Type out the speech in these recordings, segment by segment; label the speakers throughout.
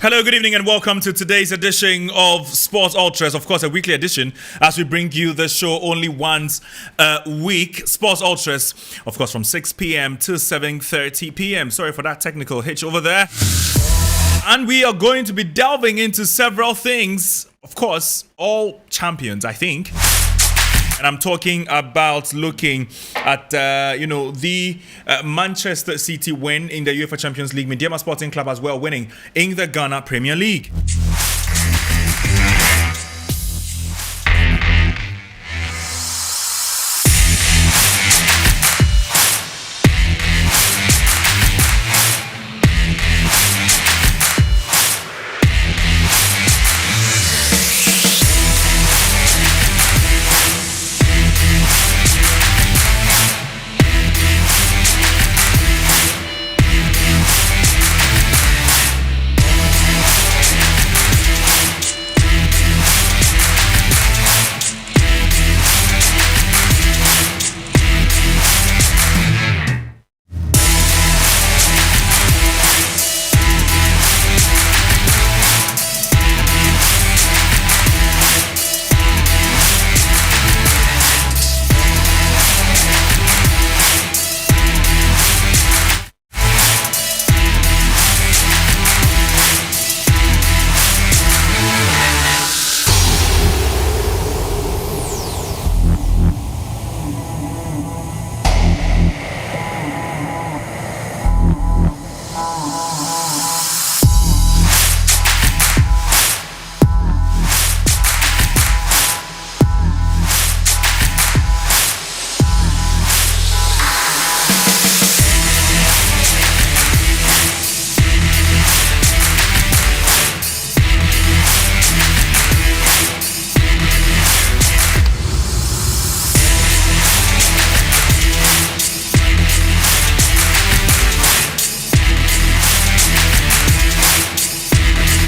Speaker 1: Hello, good evening, and welcome to today's edition of Sports Ultras. Of course, a weekly edition as we bring you the show only once a week. Sports Ultras, of course, from 6 p.m. to 7:30 p.m. Sorry for that technical hitch over there. And we are going to be delving into several things. Of course, all champions, I think. And I'm talking about looking at, the Manchester City win in the UEFA Champions League. Mediama Sporting Club as well winning in the Ghana Premier League.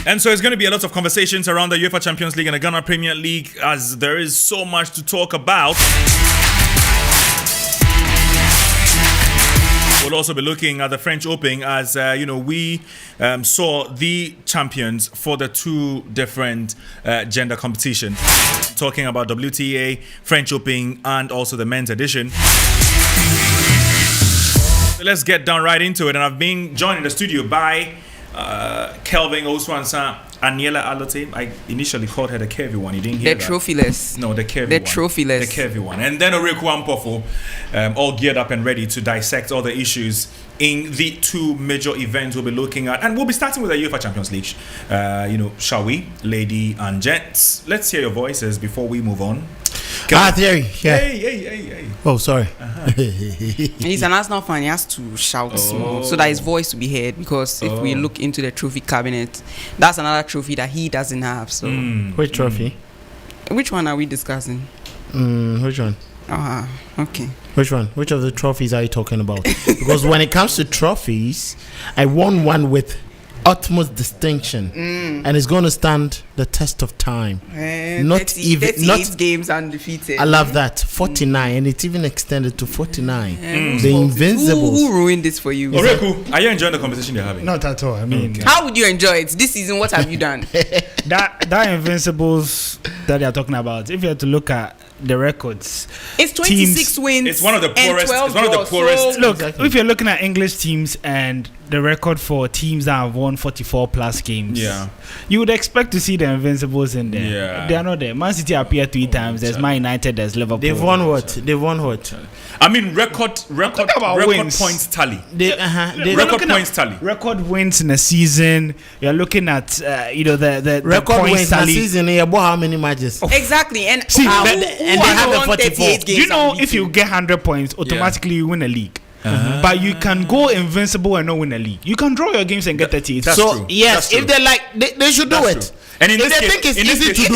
Speaker 1: And so it's going to be a lot of conversations around the UEFA Champions League and the Ghana Premier League, as there is so much to talk about. We'll also be looking at the French Open as, we saw the champions for the two different gender competitions. Talking about WTA, French Open, and also the men's edition. So let's get down right into it. And I've been joined in the studio by Kelvin Oswansa, Aniela Alote. I initially called her the curvy one. You didn't hear that?
Speaker 2: The trophyless.
Speaker 1: No, the curvy one.
Speaker 2: The trophyless.
Speaker 1: The curvy one. And then Oreku Ampofo, all geared up and ready to dissect all the issues in the two major events we'll be looking at. And we'll be starting with the UEFA Champions League. Shall we? Lady and gents, let's hear your voices before we move on.
Speaker 3: Thierry. Yeah.
Speaker 1: Hey.
Speaker 3: Oh, sorry.
Speaker 2: He's an Arsenal fan. He has to shout small so that his voice will be heard. Because if we look into the trophy cabinet, that's another trophy that he doesn't have. So,
Speaker 3: which trophy?
Speaker 2: Which one are we discussing?
Speaker 3: Which one?
Speaker 2: Okay.
Speaker 3: Which one? Which of the trophies are you talking about? Because when it comes to trophies, I won one with utmost distinction, and it's going to stand the test of time.
Speaker 2: 38 games undefeated.
Speaker 3: I love that. 49, and it's even extended to 49. The Invincibles.
Speaker 2: Who ruined this for you?
Speaker 1: Oreku, are you enjoying the conversation you're having?
Speaker 4: Not at all. I mean,
Speaker 2: how would you enjoy it this season? What have you done?
Speaker 4: that Invincibles that they are talking about, if you had to look at the records,
Speaker 2: it's 26 wins.
Speaker 1: It's one of the poorest.
Speaker 2: It's one of the
Speaker 1: poorest.
Speaker 4: Look, if you're looking at English teams and the record for teams that have won 44 plus games, you would expect to see the Invincibles in there.
Speaker 1: Yeah.
Speaker 4: They are not there. Man City appear 3 times. There's Man United. There's Liverpool.
Speaker 3: They've won what?
Speaker 1: I mean, record points tally. Record points tally.
Speaker 4: Record wins in a season. You're looking at the
Speaker 3: record
Speaker 4: points
Speaker 3: wins in a
Speaker 4: tally.
Speaker 3: season. How many matches?
Speaker 2: Exactly. And
Speaker 3: See,
Speaker 2: and
Speaker 3: they have the 44.
Speaker 4: Do you know if you get 100 points, automatically you win a league? But you can go invincible and not win a league. You can draw your games and get 38.
Speaker 3: So
Speaker 1: true.
Speaker 3: yes, if they like, they should do it.
Speaker 1: And in
Speaker 3: if
Speaker 1: this
Speaker 3: they
Speaker 1: case,
Speaker 3: think it's easy to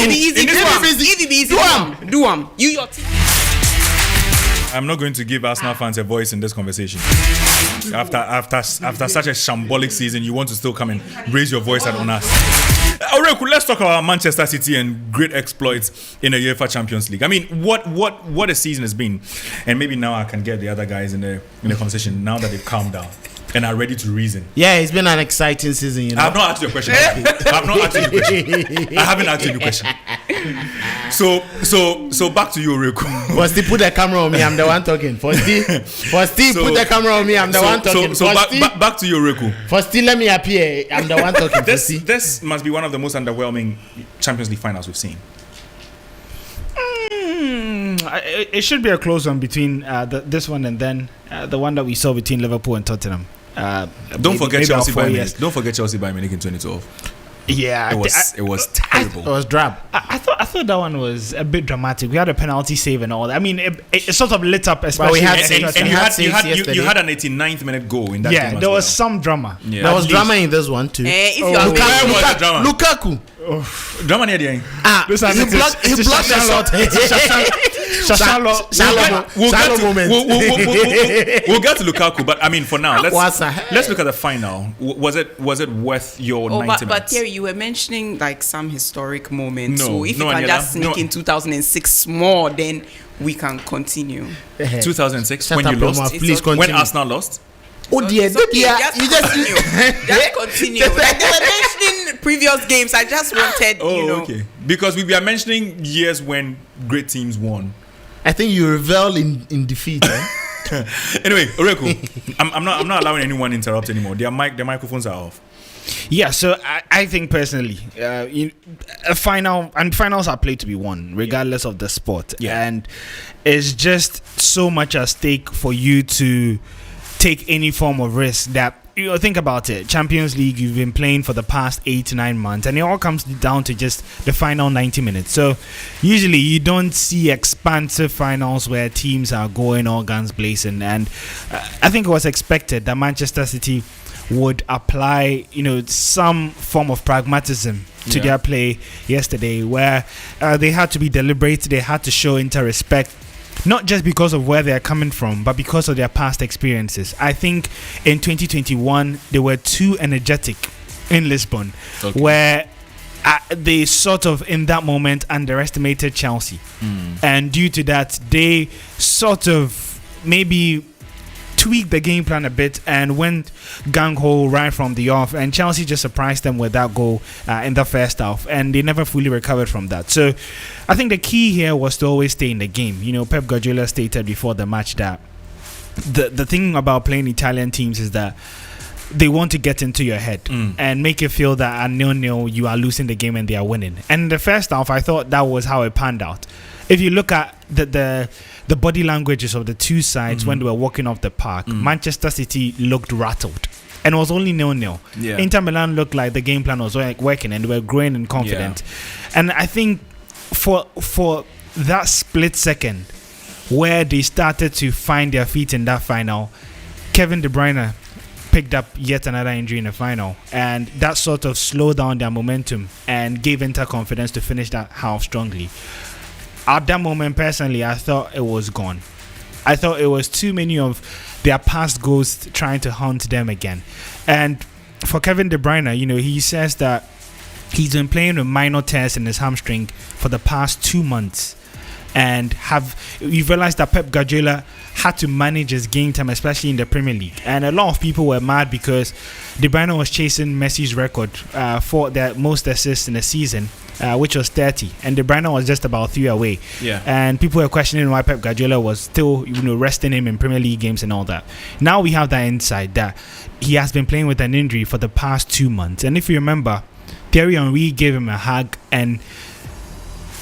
Speaker 3: do,
Speaker 2: do them. You your team.
Speaker 1: I'm not going to give Arsenal fans a voice in this conversation. After such a shambolic season, you want to still come and raise your voice on us. Oreku, let's talk about Manchester City and great exploits in the UEFA Champions League. I mean, what a season has been, and maybe now I can get the other guys in the conversation now that they've calmed down. and are ready to reason.
Speaker 3: Yeah, it's been an exciting season, you know.
Speaker 1: I have not asked you a question. I have not asked you a question. I haven't asked you a question. So back to you, real quick.
Speaker 3: First, put the camera on me. I'm the one talking. First, put the camera on me. I'm the one talking.
Speaker 1: So back to you, Reku.
Speaker 3: First, let me appear. I'm the one talking.
Speaker 1: This must be one of the most underwhelming Champions League finals we've seen.
Speaker 4: It should be a close one between this one and then the one that we saw between Liverpool and Tottenham.
Speaker 1: Don't forget Chelsea Bayern Munich. Don't forget Chelsea Bayern Munich in 2012.
Speaker 4: Yeah,
Speaker 1: it was terrible.
Speaker 3: It was drab.
Speaker 4: I thought that one was a bit dramatic. We had a penalty save and all that. I mean, it sort of lit up, especially.
Speaker 3: But
Speaker 1: you had an 89th minute goal in that game.
Speaker 4: Yeah, there was some drama.
Speaker 1: Yeah.
Speaker 3: There was drama in this one too.
Speaker 2: If you are
Speaker 1: where was the drama?
Speaker 3: Lukaku.
Speaker 1: Drama near the end.
Speaker 3: He blocked the shot.
Speaker 1: We'll get to Lukaku, but I mean, for now, let's look at the final. Was it worth your 90 minutes?
Speaker 2: But Terry, you were mentioning like some historic moments.
Speaker 1: No,
Speaker 2: so if you can just sneak in 2006 more, then we can continue.
Speaker 1: 2006 when you lost.
Speaker 3: Please continue.
Speaker 1: When Arsenal lost.
Speaker 3: Oh dear,
Speaker 2: Just continue. Just continue. Like they were mentioning previous games. I just wanted,
Speaker 1: okay. Because we are mentioning years when great teams won.
Speaker 3: I think you revel in defeat.
Speaker 1: Anyway, Oreku, I'm not allowing anyone to interrupt anymore. Their microphones are off.
Speaker 4: Yeah, so I think personally, finals are played to be won, regardless of the sport.
Speaker 1: Yeah.
Speaker 4: And it's just so much at stake for you to take any form of risk that, think about it. Champions League, you've been playing for the past 8 to 9 months, and it all comes down to just the final 90 minutes. So usually you don't see expansive finals where teams are going all guns blazing, and I think it was expected that Manchester City would apply some form of pragmatism to their play yesterday, where they had to be deliberate, they had to show inter-respect, not just because of where they are coming from, but because of their past experiences. I think in 2021 they were too energetic in Lisbon, where they sort of in that moment underestimated Chelsea, and due to that they sort of maybe tweaked the game plan a bit and went gung-ho right from the off, and Chelsea just surprised them with that goal in the first half, and they never fully recovered from that. So I think the key here was to always stay in the game. Pep Guardiola stated before the match that the thing about playing Italian teams is that they want to get into your head and make you feel that at 0-0 you are losing the game and they are winning. And in the first half, I thought that was how it panned out. If you look at the body languages of the two sides when they were walking off the park, Manchester City looked rattled. And it was only 0-0.
Speaker 1: Yeah.
Speaker 4: Inter Milan looked like the game plan was working and they were growing in confidence. Yeah. And I think for that split second where they started to find their feet in that final, Kevin De Bruyne picked up yet another injury in the final, and that sort of slowed down their momentum and gave Inter confidence to finish that half strongly. At that moment, personally, I thought it was gone. I thought it was too many of their past goals trying to haunt them again. And for Kevin De Bruyne, he says that he's been playing with minor tears in his hamstring for the past 2 months. And you've realized that Pep Guardiola had to manage his game time, especially in the Premier League. And a lot of people were mad because De Bruyne was chasing Messi's record for the most assists in a season, which was 30. And De Bruyne was just about 3 away.
Speaker 1: Yeah.
Speaker 4: And people were questioning why Pep Guardiola was still resting him in Premier League games and all that. Now we have that insight that he has been playing with an injury for the past 2 months. And if you remember, Thierry Henry gave him a hug, and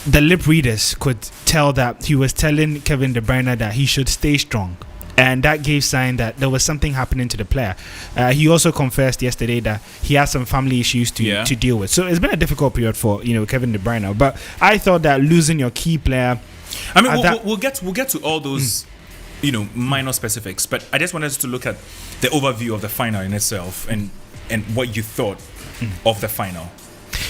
Speaker 4: the lip readers could tell that he was telling Kevin De Bruyne that he should stay strong, and that gave sign that there was something happening to the player. He also confessed yesterday that he has some family issues to deal with. So it's been a difficult period for Kevin De Bruyne. But I thought that losing your key player,
Speaker 1: I mean, we'll get to all those minor specifics, but I just wanted us to look at the overview of the final in itself and what you thought of the final.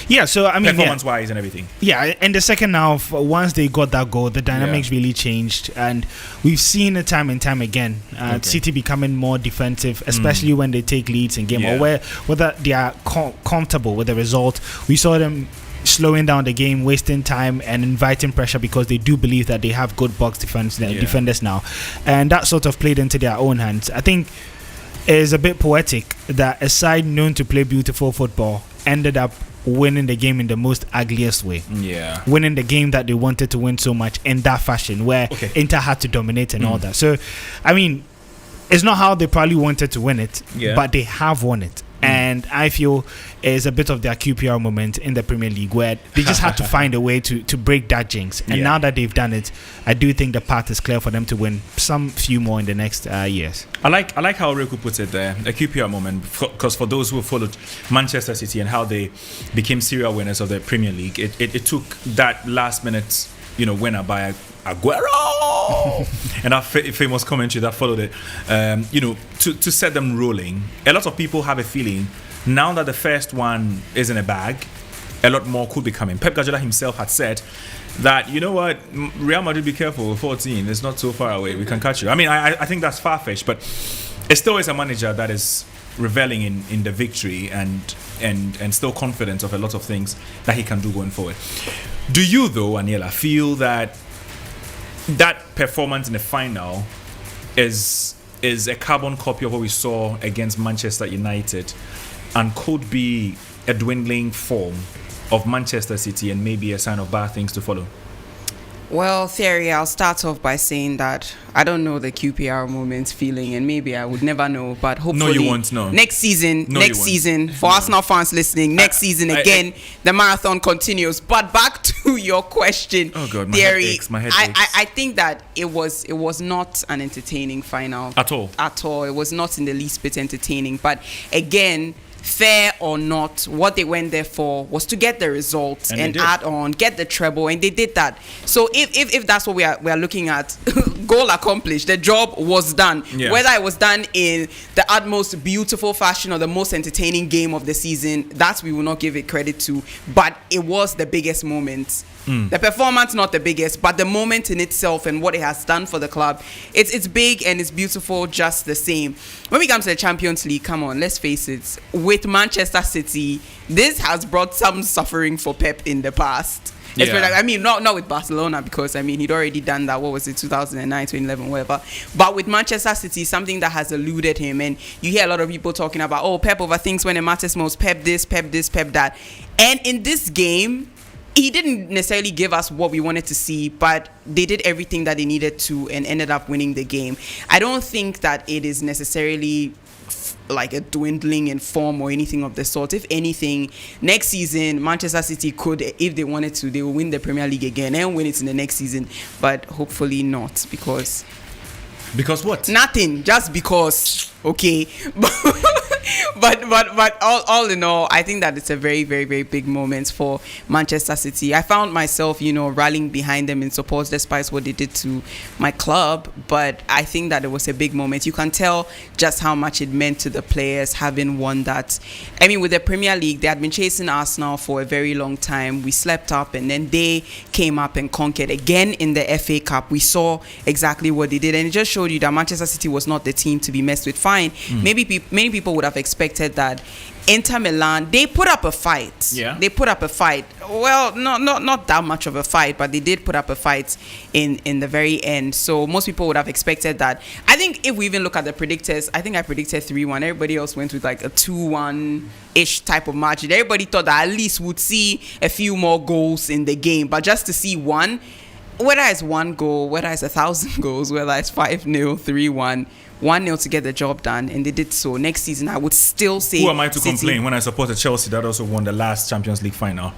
Speaker 4: Yeah, so I mean,
Speaker 1: performance-wise and everything.
Speaker 4: Yeah, in the second half, once they got that goal, the dynamics really changed, and we've seen it time and time again. City becoming more defensive, especially when they take leads in game, or whether they are comfortable with the result. We saw them slowing down the game, wasting time, and inviting pressure because they do believe that they have good box defenders now, and that sort of played into their own hands. I think is a bit poetic that a side known to play beautiful football ended up winning the game in the most ugliest way.
Speaker 1: Yeah.
Speaker 4: Winning the game that they wanted to win so much in that fashion, where Inter had to dominate and all that. So, I mean, it's not how they probably wanted to win it, but they have won it. And I feel it's a bit of their QPR moment in the Premier League, where they just had to find a way to break that jinx. And now that they've done it, I do think the path is clear for them to win some few more in the next years.
Speaker 1: I like how Reku puts it there, a QPR moment, because for those who followed Manchester City and how they became serial winners of the Premier League, it took that last minute, winner by Aguero and that famous commentary that followed it, to set them rolling. A lot of people have a feeling now that the first one is in a bag, a lot more could be coming. Pep Guardiola himself had said that, you know what, Real Madrid, be careful, 14, it's not so far away, we can catch you. I mean, I think that's far-fetched, but it still is a manager that is reveling in the victory and still confident of a lot of things that he can do going forward. Do you, though, Aniela, feel that performance in the final is a carbon copy of what we saw against Manchester United and could be a dwindling form of Manchester City and maybe a sign of bad things to follow?
Speaker 2: Well, Thierry, I'll start off by saying that I don't know the QPR moment feeling, and maybe I would never know, but hopefully
Speaker 1: you won't know.
Speaker 2: Next season, for Arsenal fans listening, next season again, the marathon continues. But back to your question, Thierry,
Speaker 1: my head aches.
Speaker 2: I think that it was not an entertaining final.
Speaker 1: At all.
Speaker 2: It was not in the least bit entertaining. But again, fair or not, what they went there for was to get the results and add on, get the treble, and they did that. So if that's what we are looking at, goal accomplished, the job was done. Yeah. Whether it was done in the utmost beautiful fashion or the most entertaining game of the season, that we will not give it credit to, but it was the biggest moment. The performance not the biggest, but the moment in itself and what it has done for the club, it's big and it's beautiful just the same. When we come to the Champions League, come on, let's face it, with Manchester City, this has brought some suffering for Pep in the past. Yeah. I mean, not with Barcelona, because I mean he'd already done that. What was it, 2009, 2011, whatever. But with Manchester City, something that has eluded him, and you hear a lot of people talking about, Pep overthinks when it matters most. Pep this, Pep that. And in this game, he didn't necessarily give us what we wanted to see, but they did everything that they needed to and ended up winning the game. I don't think that it is necessarily like a dwindling in form or anything of the sort. If anything, next season Manchester City could, if they wanted to, they will win the Premier League again and win it in the next season, but hopefully not, because
Speaker 1: what?
Speaker 2: Nothing, just because. Okay. But all in all, I think that it's a very, very, very big moment for Manchester City. I found myself, rallying behind them in support despite what they did to my club. But I think that it was a big moment. You can tell just how much it meant to the players having won that. I mean, with the Premier League, they had been chasing Arsenal for a very long time. We slept up, and then they came up and conquered again in the FA Cup. We saw exactly what they did, and it just showed you that Manchester City was not the team to be messed with. Fine. Maybe many people would have expected that Inter Milan, they put up a fight. Yeah. They put up a fight. Well, not that much of a fight, but they did put up a fight in the very end. So most people would have expected that. I think if we even look at the predictors, I think I predicted 3-1. Everybody else went with like a 2-1-ish type of margin. Everybody thought that at least would see a few more goals in the game. But just to see one, whether it's one goal, whether it's 1,000 goals, whether it's 5-0, 3-1, 1-0 to get the job done, and they did so. Next season, I would still say...
Speaker 1: Who am I to complain when I supported Chelsea that also won the last Champions League final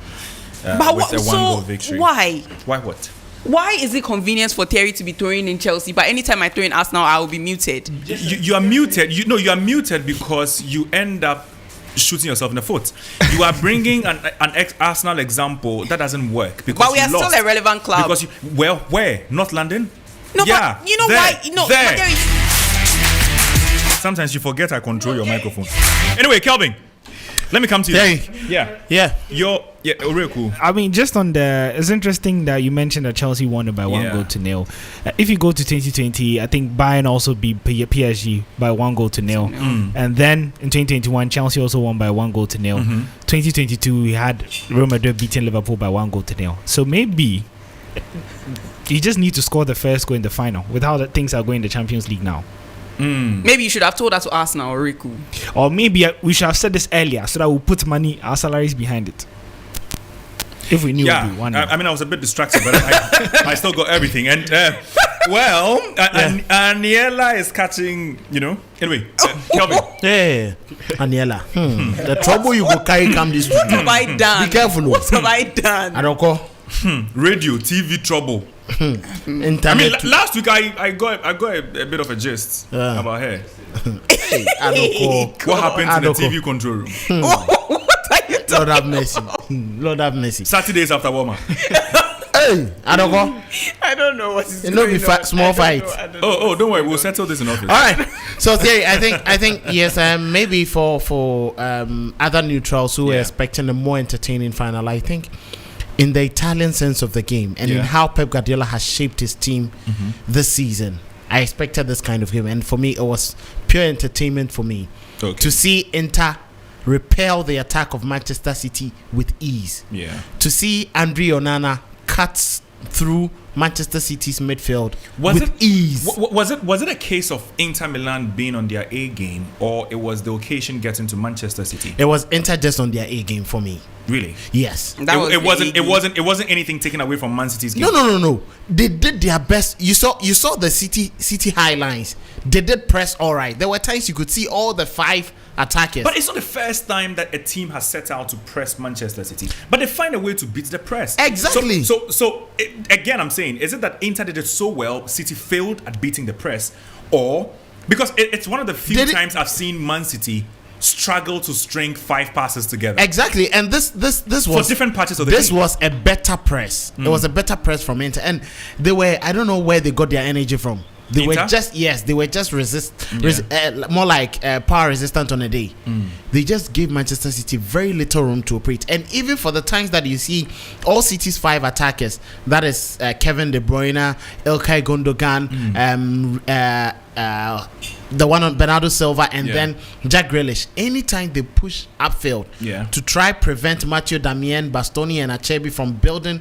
Speaker 1: with a one-goal victory?
Speaker 2: Why?
Speaker 1: Why what?
Speaker 2: Why is it convenient for Thierry to be throwing in Chelsea, but anytime I throw in Arsenal, I will be muted?
Speaker 1: You are muted. You are muted because you end up shooting yourself in the foot. You are bringing an ex-Arsenal example that doesn't work. Because
Speaker 2: but we are still a relevant club.
Speaker 1: Because where? Not London?
Speaker 2: No, yeah, but you know why?
Speaker 1: There. Sometimes you forget I control your microphone. Anyway, Kelvin, let me come to you.
Speaker 3: Yeah.
Speaker 1: You're real cool.
Speaker 4: I mean, just on it's interesting that you mentioned that Chelsea won it by 1-0. If you go to 2020, I think Bayern also beat PSG by 1-0. And then in 2021, Chelsea also won by 1-0. 2022, we had Real Madrid beating Liverpool by 1-0. So maybe you just need to score the first goal in the final with how things are going in the Champions League now.
Speaker 2: Maybe you should have told us to Arsenal or Riku.
Speaker 4: Or maybe we should have said this earlier so that we'll put money, our salaries behind it. If we knew it would be one.
Speaker 1: I mean, I was a bit distracted, but I still got everything. And Aniela is catching, Anyway, Kelvin.
Speaker 3: Yeah, Aniela. The trouble you go carry come this week.
Speaker 2: What have I done?
Speaker 3: Be careful.
Speaker 2: What have I done?
Speaker 3: I don't call.
Speaker 1: Radio, TV trouble.
Speaker 3: Internet.
Speaker 1: I mean, last week I got a bit of a gist about her.
Speaker 3: Hey, I don't call.
Speaker 1: What happened in the TV control room?
Speaker 2: What are you talking
Speaker 3: Lord have mercy. Lord have mercy.
Speaker 1: Saturdays after warmer.
Speaker 3: Hey, I don't go.
Speaker 2: I don't know what is
Speaker 3: It no be small fight.
Speaker 1: Oh, don't worry, we'll settle this in office.
Speaker 3: All right. So Thierry, I think yes. Maybe for other neutrals who are expecting a more entertaining final, I think in the Italian sense of the game and in how Pep Guardiola has shaped his team this season, I expected this kind of game, and for me, it was pure entertainment for me to see Inter repel the attack of Manchester City with ease.
Speaker 1: Yeah.
Speaker 3: To see Andre Onana cut through Manchester City's midfield with ease.
Speaker 1: Was it a case of Inter Milan being on their A game, or it was the occasion getting to Manchester City?
Speaker 3: It was Inter just on their A game for me.
Speaker 1: Really?
Speaker 3: Yes.
Speaker 1: It wasn't anything taken away from Man City's game.
Speaker 3: No. They did their best. You saw the City high lines. They did press all right. There were times you could see all the 5 attackers.
Speaker 1: But it's not the first time that a team has set out to press Manchester City, but they find a way to beat the press.
Speaker 3: Exactly.
Speaker 1: So again, I'm saying, is it that Inter did it so well, City failed at beating the press, or because it's one of the few times I've seen Man City struggle to string 5 passes together.
Speaker 3: Exactly, and this was
Speaker 1: for different parties of the
Speaker 3: this
Speaker 1: game.
Speaker 3: was a better press. It was a better press from Inter, and they were, I don't know where they got their energy from. They were just more like power resistant on a day. They just gave Manchester City very little room to operate, and even for the times that you see all City's 5 attackers, that is Kevin De Bruyne, Ilkay Gundogan, the one on Bernardo Silva, and then Jack Grealish. Anytime they push upfield to try prevent Matteo Darmian, Bastoni, and Acerbi from building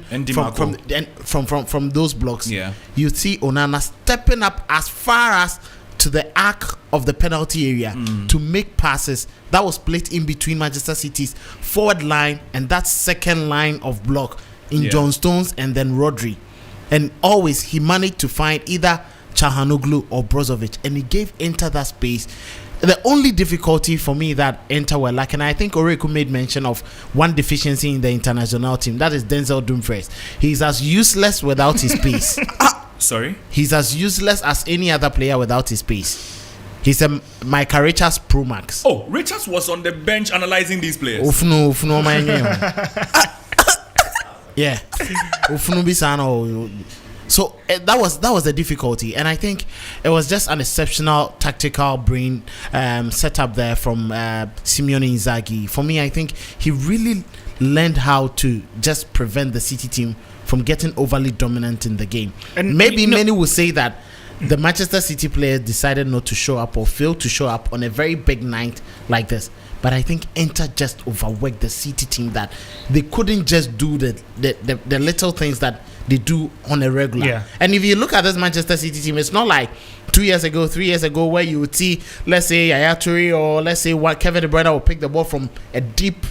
Speaker 3: from those blocks, you see Onana stepping up as far as to the arc of the penalty area to make passes that was split in between Manchester City's forward line and that second line of block in John Stones and then Rodri, and always he managed to find either Çalhanoğlu or Brozovic, and he gave Inter that space. The only difficulty for me that Inter were lacking, I think Oreku made mention of one deficiency in the international team, that is Denzel Dumfries. He's as useless without his pace.
Speaker 1: Sorry?
Speaker 3: He's as useless as any other player without his pace. He's a Micah Richards Pro Max.
Speaker 1: Oh, Richards was on the bench analyzing these players.
Speaker 3: Ufnu my name. Yeah. Ufnu bisano. So that was the difficulty, and I think it was just an exceptional tactical brain set up there from Simeone Inzaghi. For me, I think he really learned how to just prevent the City team from getting overly dominant in the game. And maybe many will say that the Manchester City players decided not to show up or failed to show up on a very big night like this. But I think Inter just overworked the City team, that they couldn't just do the little things that they do on a regular. Yeah. And if you look at this Manchester City team, it's not like 2 years ago, 3 years ago, where you would see, let's say, Yaya Toure or let's say Kevin De Bruyne will pick the ball from a deep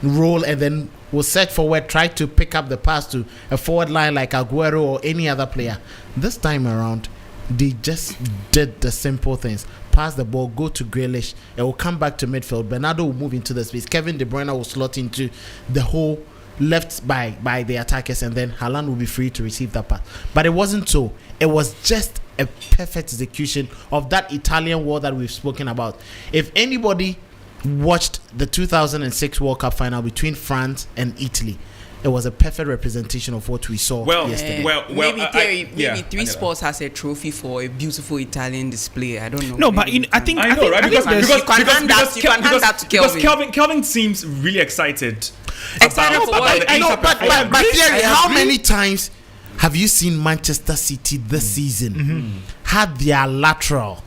Speaker 3: roll and then will set forward, try to pick up the pass to a forward line like Aguero or any other player. This time around, they just did the simple things. Pass the ball, go to Grealish, it will come back to midfield. Bernardo will move into the space. Kevin De Bruyne will slot into the hole left by the attackers, and then Haaland will be free to receive that pass. But it wasn't so. It was just a perfect execution of that Italian wall that we've spoken about. If anybody watched the 2006 World Cup final between France and Italy, it was a perfect representation of what we saw yesterday.
Speaker 2: Maybe 3Sports has a trophy for a beautiful Italian display. I don't know.
Speaker 1: No, but I think right? Because you can hand that to Kelvin. Because Kelvin seems really excited.
Speaker 3: But how many times have you seen Manchester City this season had their lateral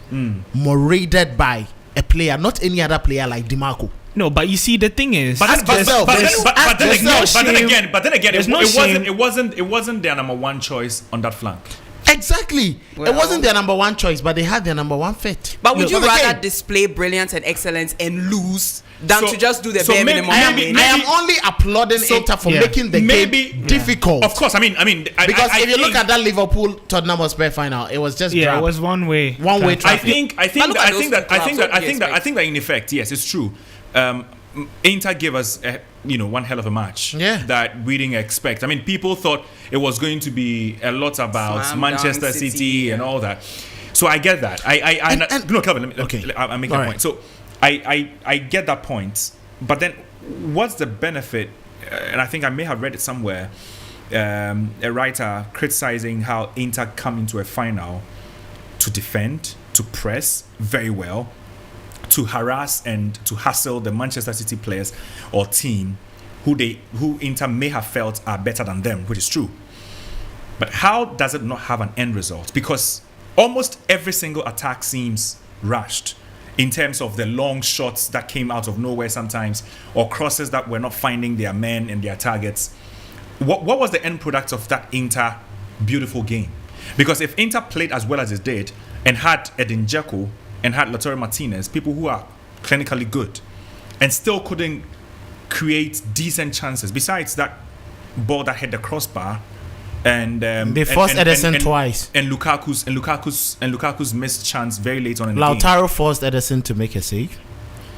Speaker 3: marauded by a player, not any other player like DiMarco?
Speaker 4: No, but you see, the thing is,
Speaker 1: but then again, it wasn't their number one choice on that flank.
Speaker 3: Exactly.
Speaker 2: Well,
Speaker 3: it wasn't their number one choice, but they had their number one fit.
Speaker 2: But would you
Speaker 3: For the
Speaker 2: rather
Speaker 3: game.
Speaker 2: display brilliance and excellence and lose than
Speaker 1: So-
Speaker 2: to just do the
Speaker 1: so
Speaker 2: bare
Speaker 1: maybe-
Speaker 2: minimum?
Speaker 3: I am only applauding
Speaker 1: So-
Speaker 3: Inter for
Speaker 4: yeah.
Speaker 3: making the
Speaker 1: Maybe-
Speaker 3: game difficult.
Speaker 1: Of course, I mean,
Speaker 3: Because
Speaker 1: I
Speaker 3: if you look
Speaker 1: think-
Speaker 3: at that Liverpool Tottenham Hotspur final, it was just
Speaker 4: Yeah,
Speaker 3: drab.
Speaker 4: it was one way.
Speaker 3: One-way
Speaker 1: I
Speaker 3: traffic.
Speaker 1: think
Speaker 2: But look at those two clubs, what do you expect?
Speaker 1: that in effect, yes, it's true. Inter gave us one hell of a match that we didn't expect. I mean, people thought it was going to be a lot about
Speaker 2: Slam
Speaker 1: Manchester
Speaker 2: dunk
Speaker 1: City and all that. So I get that. No, Kevin,
Speaker 3: Okay.
Speaker 1: I'll make
Speaker 3: All
Speaker 1: a
Speaker 3: right.
Speaker 1: point. So I get that point, but then what's the benefit? And I think I may have read it somewhere. A writer criticizing how Inter come into a final to defend, to press very well, to harass and to hassle the Manchester City players or team who Inter may have felt are better than them, which is true. But how does it not have an end result? Because almost every single attack seems rushed in terms of the long shots that came out of nowhere sometimes, or crosses that were not finding their men and their targets. What was the end product of that Inter beautiful game? Because if Inter played as well as it did and had Edin Dzeko and had Lautaro Martinez, people who are clinically good, and still couldn't create decent chances, besides that ball that hit the crossbar, and
Speaker 3: They forced Ederson twice.
Speaker 1: and Lukaku's missed chance very late on in the
Speaker 3: Lautaro forced Ederson to make a save.
Speaker 1: game.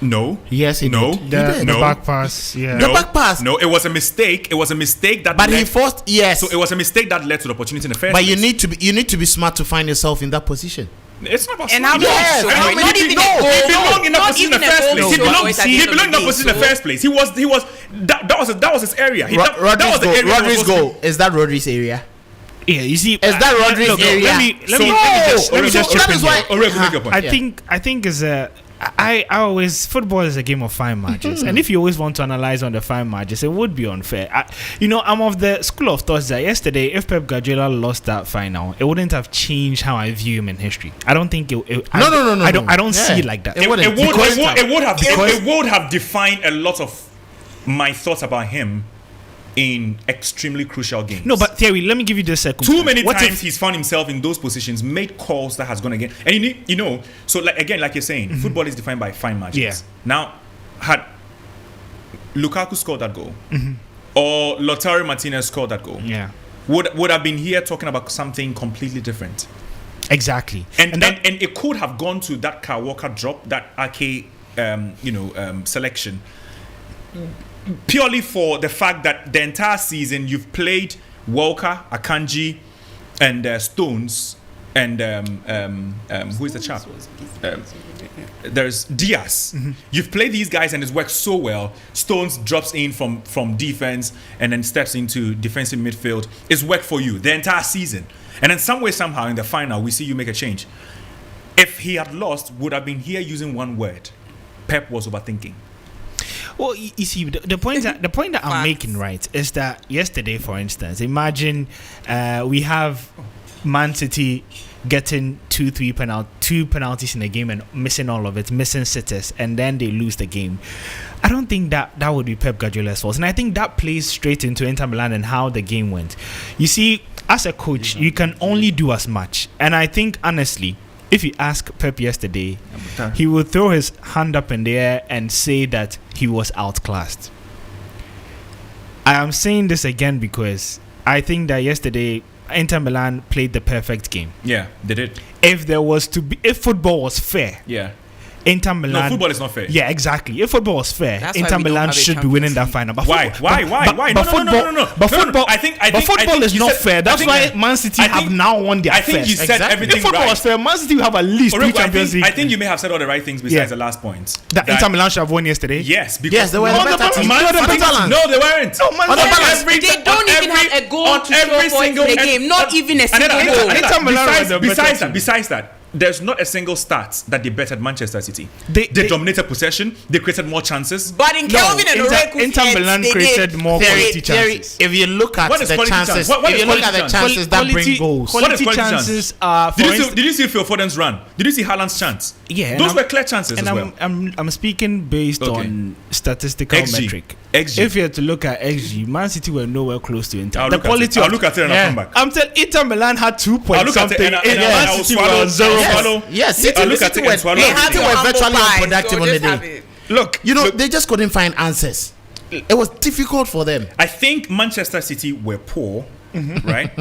Speaker 1: No.
Speaker 3: Yes, he
Speaker 1: No.
Speaker 3: did. He
Speaker 4: The,
Speaker 3: did.
Speaker 4: the
Speaker 1: No.
Speaker 4: back pass, yeah.
Speaker 3: The back pass.
Speaker 1: No, it was a mistake. It was a mistake that
Speaker 3: But he
Speaker 1: led,
Speaker 3: forced. Yes.
Speaker 1: so it was a mistake that led to the opportunity in the first
Speaker 3: But you
Speaker 1: place.
Speaker 3: need to be smart to find yourself in that position.
Speaker 1: It's not about
Speaker 2: And how
Speaker 1: speed.
Speaker 2: many
Speaker 3: Yes,
Speaker 2: shows?
Speaker 3: how
Speaker 2: Not
Speaker 3: many
Speaker 2: even
Speaker 3: people-
Speaker 2: a goal.
Speaker 1: He belonged in that
Speaker 2: Not
Speaker 1: position in
Speaker 2: even
Speaker 1: the
Speaker 2: a
Speaker 1: first
Speaker 2: goal
Speaker 1: place.
Speaker 2: to
Speaker 1: He
Speaker 2: show
Speaker 1: belonged
Speaker 2: it at the
Speaker 1: in
Speaker 2: end of
Speaker 1: that
Speaker 2: the
Speaker 1: position in the
Speaker 2: game,
Speaker 1: first place. He was that was his area. That was
Speaker 3: Rodri's
Speaker 1: the
Speaker 3: goal.
Speaker 1: area.
Speaker 3: Rodri's goal. Is that Rodri's area?
Speaker 4: Yeah, you see,
Speaker 3: Is that Rodri's
Speaker 4: look,
Speaker 3: area?
Speaker 4: Let me
Speaker 1: So-
Speaker 4: just
Speaker 1: No! So
Speaker 4: chip
Speaker 3: that
Speaker 4: in
Speaker 3: is
Speaker 4: here.
Speaker 3: why-
Speaker 1: Make your point.
Speaker 4: I think is I always, football is a game of fine margins, and if you always want to analyze on the fine margins, it would be unfair. I'm of the school of thought that yesterday, if Pep Guardiola lost that final, it wouldn't have changed how I view him in history. I don't think
Speaker 3: No.
Speaker 4: I don't see
Speaker 3: Yeah.
Speaker 4: it like that.
Speaker 3: It wouldn't.
Speaker 1: It would have defined a lot of my thoughts about him in extremely crucial games.
Speaker 4: No, but Thierry, let me give you this second.
Speaker 1: Too many
Speaker 4: What
Speaker 1: times
Speaker 4: if-
Speaker 1: he's found himself in those positions, made calls that has gone again. And so like you're saying, football is defined by fine margins.
Speaker 4: Yeah.
Speaker 1: Now, had Lukaku scored that goal, or Lautaro Martinez scored that goal,
Speaker 4: Yeah,
Speaker 1: would have been here talking about something completely different.
Speaker 4: exactly.
Speaker 1: And it could have gone to that Kyle Walker drop, that Ake, selection, purely for the fact that the entire season you've played Walker, Akanji, and Stones, and who is the chap? There's Diaz. You've played these guys and it's worked so well. Stones drops in from defense and then steps into defensive midfield. It's worked for you the entire season. And then some way, somehow, in the final, we see you make a change. If he had lost, would have been here using one word. Pep was overthinking.
Speaker 4: Well, you see, the point that I'm
Speaker 2: Facts.
Speaker 4: making, right, is that yesterday, for instance, imagine we have Man City getting two penalties in a game and missing all of it, missing sitters, and then they lose the game. I don't think that would be Pep Guardiola's fault, and I think that plays straight into Inter Milan and how the game went. You see, as a coach, you can only do as much, and I think honestly, if you ask Pep yesterday, he would throw his hand up in the air and say that he was outclassed. I am saying this again because I think that yesterday Inter Milan played the perfect game.
Speaker 1: Yeah, they did.
Speaker 4: If football was fair,
Speaker 1: Yeah.
Speaker 4: Inter Milan.
Speaker 1: No, football is not fair.
Speaker 4: Yeah, exactly. If football was fair,
Speaker 2: That's why
Speaker 4: Inter
Speaker 2: we don't
Speaker 4: Milan
Speaker 2: have a
Speaker 4: should be winning that
Speaker 2: Champions
Speaker 4: final. But
Speaker 1: Why?
Speaker 4: football-
Speaker 1: Why?
Speaker 4: But
Speaker 1: No.
Speaker 4: football, but football,
Speaker 1: I think
Speaker 4: football is
Speaker 1: you
Speaker 4: not
Speaker 1: said-
Speaker 4: fair. That's
Speaker 1: I think-
Speaker 4: why Man City
Speaker 1: I
Speaker 4: have
Speaker 1: think-
Speaker 4: now won their
Speaker 1: I think you
Speaker 4: first.
Speaker 1: said everything
Speaker 4: If football
Speaker 1: right.
Speaker 4: was fair, Man City will have at least
Speaker 1: Orego,
Speaker 4: 3 Champions League.
Speaker 1: I think you may have said all the right things besides
Speaker 4: Yeah.
Speaker 1: the last point.
Speaker 4: that Inter Milan should have won yesterday.
Speaker 1: Yes, because
Speaker 3: Yes, they were the
Speaker 1: on
Speaker 3: better team.
Speaker 1: Man
Speaker 3: They were the
Speaker 1: City-
Speaker 3: better land.
Speaker 1: No, they weren't.
Speaker 4: No, Man
Speaker 1: On
Speaker 4: City-
Speaker 1: every-
Speaker 2: They don't
Speaker 1: on
Speaker 2: even
Speaker 1: every-
Speaker 2: have a goal
Speaker 1: on
Speaker 2: to show
Speaker 1: every
Speaker 2: for it in
Speaker 1: single-
Speaker 2: the game. Not even a single
Speaker 1: Another-
Speaker 2: goal.
Speaker 1: another-
Speaker 4: Inter Milan was the better
Speaker 1: Besides
Speaker 4: team.
Speaker 1: that, there's not a single stat that they bettered Manchester City.
Speaker 4: They
Speaker 1: Dominated possession. They created more chances.
Speaker 2: But in Kelvin and Oreku's
Speaker 4: Inter
Speaker 2: heads,
Speaker 4: Milan
Speaker 2: they
Speaker 4: created
Speaker 2: did.
Speaker 4: more quality
Speaker 3: Theory,
Speaker 4: chances.
Speaker 3: if you look at
Speaker 1: What is
Speaker 3: the
Speaker 1: quality
Speaker 3: chances,
Speaker 1: chance? What
Speaker 3: if
Speaker 1: is
Speaker 3: you look at
Speaker 1: quality
Speaker 3: the
Speaker 1: chance?
Speaker 3: chances that bring goals,
Speaker 1: What is
Speaker 4: Quality
Speaker 1: quality
Speaker 4: chances
Speaker 1: chance?
Speaker 4: are.
Speaker 1: Did you see Phil Foden's run? Did you see Haaland's chance?
Speaker 4: Yeah,
Speaker 1: Those were clear chances
Speaker 4: and
Speaker 1: as well.
Speaker 4: I'm speaking based
Speaker 1: Okay.
Speaker 4: on statistical
Speaker 1: XG.
Speaker 4: metric.
Speaker 1: XG.
Speaker 4: If you had to look at XG, Man City were nowhere close to Inter.
Speaker 1: I'll
Speaker 4: The
Speaker 1: look
Speaker 4: quality
Speaker 1: I'll
Speaker 4: of
Speaker 1: look at it and I'll come back.
Speaker 4: I'm telling Inter Milan had 2
Speaker 1: I'll
Speaker 4: point
Speaker 1: look at it
Speaker 4: something.
Speaker 1: and
Speaker 4: Man
Speaker 1: I will
Speaker 4: City
Speaker 1: swallow.
Speaker 4: were zero.
Speaker 1: I'll swallow.
Speaker 3: yes, City,
Speaker 1: I'll look at
Speaker 3: City
Speaker 1: it
Speaker 3: were,
Speaker 1: and swallow.
Speaker 3: they
Speaker 1: They
Speaker 3: were
Speaker 2: Humble
Speaker 3: virtually
Speaker 2: pie,
Speaker 3: unproductive
Speaker 2: so
Speaker 3: on the
Speaker 2: just have
Speaker 3: day.
Speaker 2: it.
Speaker 1: Look,
Speaker 3: You know, they just couldn't find answers. It was difficult for them.
Speaker 1: I think Manchester City were poor, right?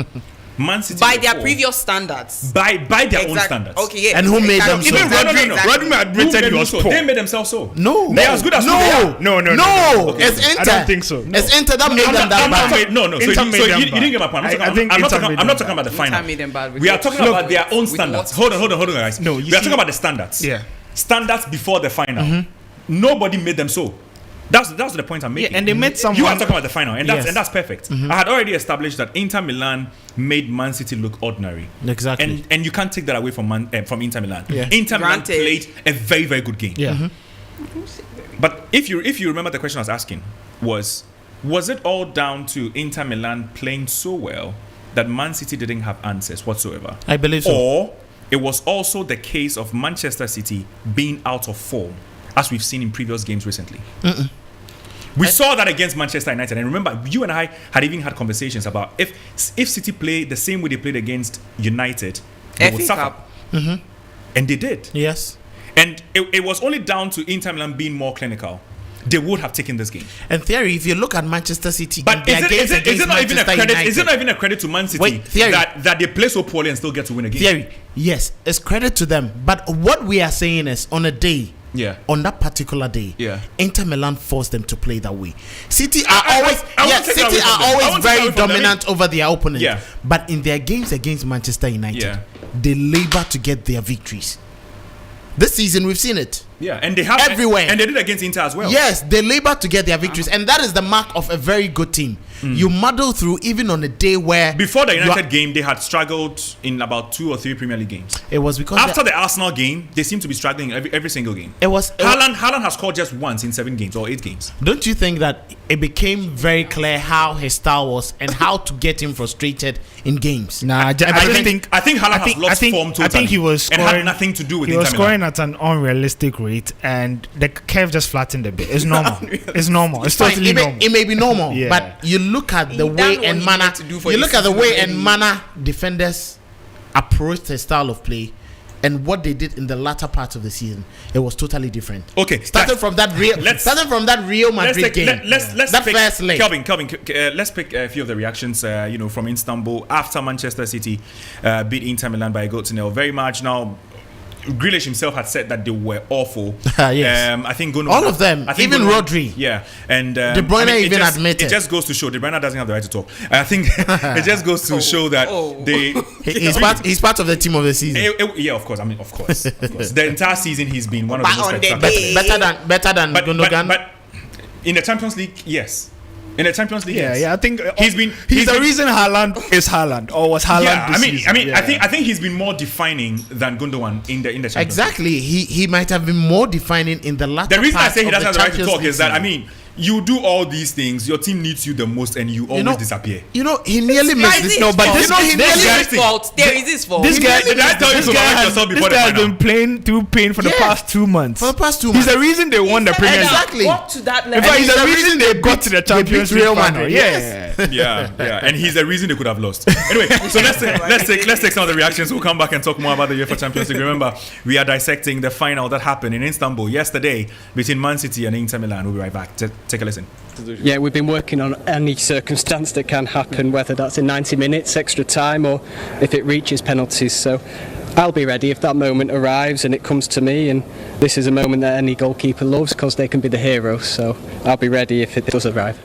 Speaker 1: Man City
Speaker 2: By
Speaker 1: were
Speaker 2: their
Speaker 1: poor.
Speaker 2: previous standards.
Speaker 1: By their own
Speaker 2: Exact-
Speaker 1: standards.
Speaker 2: Okay, yeah.
Speaker 3: And who made them so?
Speaker 1: Even
Speaker 2: Exactly.
Speaker 1: Rodri admitted
Speaker 4: Who
Speaker 1: he
Speaker 4: made
Speaker 1: was
Speaker 4: them
Speaker 1: poor.
Speaker 4: so?
Speaker 1: They made themselves so.
Speaker 3: No,
Speaker 1: They're as good as who they are.
Speaker 4: No.
Speaker 1: Okay.
Speaker 3: It's Inter.
Speaker 4: I don't think so. No.
Speaker 3: It's Inter that made them that bad.
Speaker 1: No. So,
Speaker 4: Inter
Speaker 1: you,
Speaker 4: made
Speaker 1: so
Speaker 4: them
Speaker 1: you didn't get my point.
Speaker 4: I think
Speaker 1: I'm not
Speaker 4: Inter
Speaker 1: talking,
Speaker 4: made
Speaker 1: I'm not
Speaker 4: them
Speaker 1: talking about the final.
Speaker 2: Inter made them bad with
Speaker 1: We are
Speaker 2: what?
Speaker 1: talking about their own
Speaker 2: With
Speaker 1: standards.
Speaker 2: what?
Speaker 1: Hold on, guys.
Speaker 4: No,
Speaker 1: we
Speaker 4: you
Speaker 1: are
Speaker 4: see-
Speaker 1: talking about the standards.
Speaker 4: Yeah.
Speaker 1: Standards before the final. Nobody made them so. That's the point I'm making.
Speaker 4: Yeah, and they made someone.
Speaker 1: You are talking about the final, and that's
Speaker 3: Yes.
Speaker 1: and that's perfect. I had already established that Inter Milan made Man City look ordinary.
Speaker 3: Exactly.
Speaker 1: And you can't take that away from Inter Milan.
Speaker 3: Yeah.
Speaker 1: Inter Milan
Speaker 2: Granted.
Speaker 1: played a very, very good game.
Speaker 4: Yeah.
Speaker 1: But if you remember the question I was asking was it all down to Inter Milan playing so well that Man City didn't have answers whatsoever?
Speaker 3: I believe so.
Speaker 1: Or it was also the case of Manchester City being out of form, as we've seen in previous games recently. We saw that against Manchester United, and remember, you and I had even had conversations about if City play the same way they played against United, they would
Speaker 2: FA
Speaker 1: suffer,
Speaker 2: Cup.
Speaker 1: and they did.
Speaker 3: Yes.
Speaker 1: And it was only down to Inter Milan being more clinical. They would have taken this game.
Speaker 3: And Theory, if you look at Manchester City,
Speaker 1: But
Speaker 3: in their games
Speaker 1: is
Speaker 3: against
Speaker 1: it not even a
Speaker 3: Manchester
Speaker 1: credit?
Speaker 3: United,
Speaker 1: Is it not even a credit to Man City
Speaker 3: Wait, Theory.
Speaker 1: that they play so poorly and still get to win a game?
Speaker 3: Theory, yes, it's credit to them. But what we are saying is, on a day,
Speaker 1: Yeah.
Speaker 3: on that particular day,
Speaker 1: Yeah.
Speaker 3: Inter Milan forced them to play that way. City are
Speaker 1: I
Speaker 3: always,
Speaker 1: won't take that away
Speaker 3: City
Speaker 1: from
Speaker 3: are
Speaker 1: them. I
Speaker 3: always
Speaker 1: won't take that
Speaker 3: very
Speaker 1: away from them.
Speaker 3: dominant over their opponent.
Speaker 1: Yeah.
Speaker 3: But in their games against Manchester United,
Speaker 1: Yeah.
Speaker 3: they labor to get their victories. This season, we've seen it.
Speaker 1: Yeah, and they have
Speaker 3: Everywhere.
Speaker 1: and they did against Inter as well.
Speaker 3: Yes, they labor to get their victories, and that is the mark of a very good team. You muddle through even on a day where
Speaker 1: Before the
Speaker 3: you are-
Speaker 1: United game, they had struggled in about 2 or 3 Premier League games.
Speaker 3: it was because
Speaker 1: After the Arsenal game, they seem to be struggling in every single game.
Speaker 3: it was.
Speaker 1: Haaland has scored just once in 7 games or 8 games.
Speaker 3: Don't you think that it became very clear how his style was and how to get him frustrated in games?
Speaker 4: Nah, I just think
Speaker 1: Haaland has lost form totally.
Speaker 4: I think he was
Speaker 1: and
Speaker 4: scoring.
Speaker 1: had nothing to do with
Speaker 4: He was
Speaker 1: Inter Milan.
Speaker 4: scoring at an unrealistic rate, and the curve just flattened a bit. It's normal. It's normal. It's
Speaker 3: Fine,
Speaker 4: totally normal.
Speaker 3: it may be normal,
Speaker 4: Yeah.
Speaker 3: but you look at the
Speaker 2: He
Speaker 3: way
Speaker 2: done what
Speaker 3: and
Speaker 2: he
Speaker 3: manner.
Speaker 2: needed to do for
Speaker 3: You
Speaker 2: his
Speaker 3: look at the
Speaker 2: season
Speaker 3: way
Speaker 2: already.
Speaker 3: and manner defenders approached his style of play, and what they did in the latter part of the season. It was totally different.
Speaker 1: Okay,
Speaker 3: starting
Speaker 1: guys,
Speaker 3: from that Real Madrid game.
Speaker 1: Let's
Speaker 3: that
Speaker 1: pick,
Speaker 3: first leg.
Speaker 1: Kelvin, let's pick a few of the reactions, from Istanbul after Manchester City beat Inter Milan by a goal to nil. Very marginal. Grealish himself had said that they were awful.
Speaker 3: Yes.
Speaker 1: I think
Speaker 3: All of them, even Rodri.
Speaker 1: Yeah, and
Speaker 3: De Bruyne
Speaker 1: it
Speaker 3: even
Speaker 1: just,
Speaker 3: admitted.
Speaker 1: it just goes to show De Bruyne doesn't have the right to talk. I think it just goes to show that they.
Speaker 3: He's part of the team of the season.
Speaker 1: Yeah, of course. I mean, of course. The entire season he's been one of the
Speaker 2: But
Speaker 1: most
Speaker 2: on the
Speaker 1: spectacular.
Speaker 2: day-
Speaker 3: better than Gundogan.
Speaker 1: But in the Champions League, yes. In the Champions League,
Speaker 4: Yeah,
Speaker 1: yes.
Speaker 4: yeah. I think
Speaker 1: He's been
Speaker 4: the reason Haaland is Haaland, or was Haaland.
Speaker 1: Yeah,
Speaker 4: this
Speaker 1: I
Speaker 4: season.
Speaker 1: mean,
Speaker 4: Yeah.
Speaker 1: I think he's been more defining than Gundogan in the Champions League.
Speaker 3: Exactly. He might have been more defining in the latter
Speaker 1: The reason I
Speaker 3: part
Speaker 1: say he
Speaker 3: of
Speaker 1: doesn't have the right to
Speaker 3: Champions
Speaker 1: talk
Speaker 3: League
Speaker 1: is that, I
Speaker 3: season.
Speaker 1: mean, you do all these things, your team needs you the most, and you always disappear.
Speaker 3: You know, he nearly
Speaker 2: Guys,
Speaker 3: missed this.
Speaker 2: it's
Speaker 3: No, but
Speaker 2: his
Speaker 3: you know,
Speaker 2: fault.
Speaker 3: he
Speaker 2: This
Speaker 3: nearly
Speaker 2: is his fault. There is his fault.
Speaker 4: This guy,
Speaker 1: Did I tell you to correct yourself
Speaker 4: this
Speaker 1: before the
Speaker 4: guy has
Speaker 1: final?
Speaker 4: been playing through pain for the
Speaker 3: Yes.
Speaker 4: past 2 months.
Speaker 3: for the past 2
Speaker 4: He's
Speaker 3: months.
Speaker 4: the reason they won the Premier League.
Speaker 3: Exactly.
Speaker 2: Got to that
Speaker 4: In
Speaker 2: level.
Speaker 4: fact, he's
Speaker 3: he's
Speaker 4: the
Speaker 3: the
Speaker 4: reason they got to the Champions
Speaker 3: beat
Speaker 4: League
Speaker 3: Real
Speaker 4: final.
Speaker 3: Madrid.
Speaker 4: Yeah.
Speaker 1: Yeah, and he's the reason they could have lost. Anyway, so let's take some of the reactions. We'll come back and talk more about the UEFA Champions League. Remember, we are dissecting the final that happened in Istanbul yesterday between Man City and Inter Milan. We'll be right back. Take a listen.
Speaker 5: Yeah, we've been working on any circumstance that can happen, whether that's in 90 minutes, extra time, or if it reaches penalties. So I'll be ready if that moment arrives and it comes to me. And this is a moment that any goalkeeper loves because they can be the hero. So I'll be ready if it does arrive.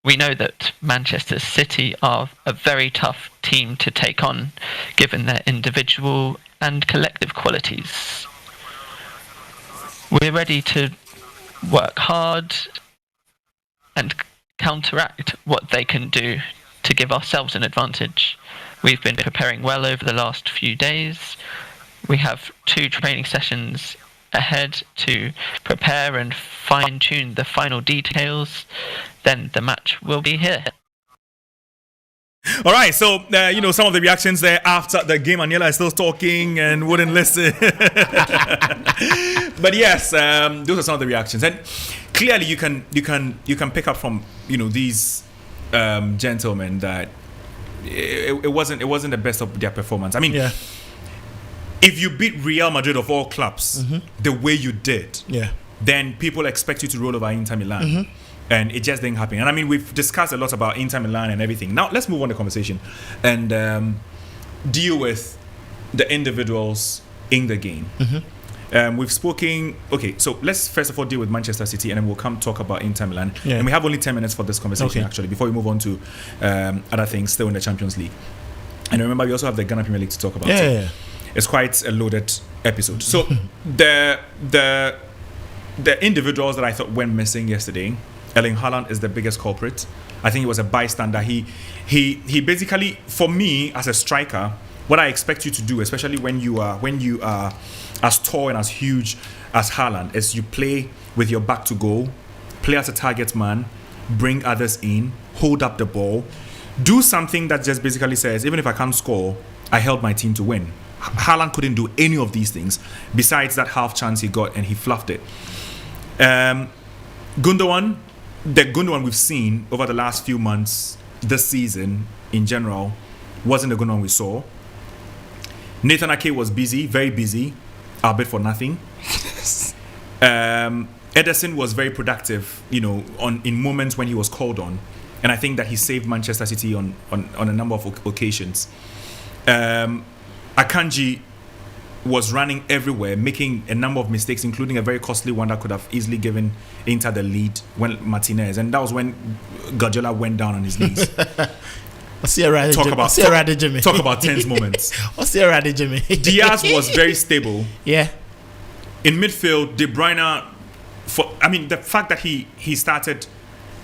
Speaker 6: We know that Manchester City are a very tough team to take on, given their individual and collective qualities. We're ready to work hard and counteract what they can do to give ourselves an advantage. We've been preparing well over the last few days. We have 2 training sessions ahead to prepare and fine-tune the final details. Then the match will be here.
Speaker 1: All right, so some of the reactions there after the game. Aniela is still talking and wouldn't listen. But yes, those are some of the reactions, and clearly you can pick up from these gentlemen that it wasn't the best of their performance. I mean, if you beat Real Madrid of all clubs the way you did, then people expect you to roll over Inter Milan. And it just didn't happen. And I mean, we've discussed a lot about Inter Milan and everything. Now, let's move on the conversation and deal with the individuals in the game. We've spoken... Okay, so let's first of all deal with Manchester City, and then we'll come talk about Inter Milan. And we have only 10 minutes for this conversation, actually, before we move on to other things still in the Champions League. And remember, we also have the Ghana Premier League to talk about. It's quite a loaded episode. So, the individuals that I thought went missing yesterday... Erling Haaland is the biggest culprit. I think he was a bystander. He basically, for me as a striker, what I expect you to do, especially when you are as tall and as huge as Haaland, is you play with your back to goal, play as a target man, bring others in, hold up the ball, do something that just basically says, even if I can't score, I held my team to win. Haaland couldn't do any of these things besides that half chance he got, and he fluffed it. Gundogan. The Gundogan we've seen over the last few months, this season in general, wasn't the Gundogan we saw. Nathan Ake was busy, very busy, albeit for nothing. Ederson was very productive, in moments when he was called on, and I think that he saved Manchester City on a number of occasions. Akanji was running everywhere, making a number of mistakes, including a very costly one that could have easily given Inter the lead when Martinez, and that was when Guardiola went down on his knees. Talk about tense moments.
Speaker 3: Jimmy?
Speaker 1: Diaz was very stable.
Speaker 3: In
Speaker 1: midfield, De Bruyne, the fact that he started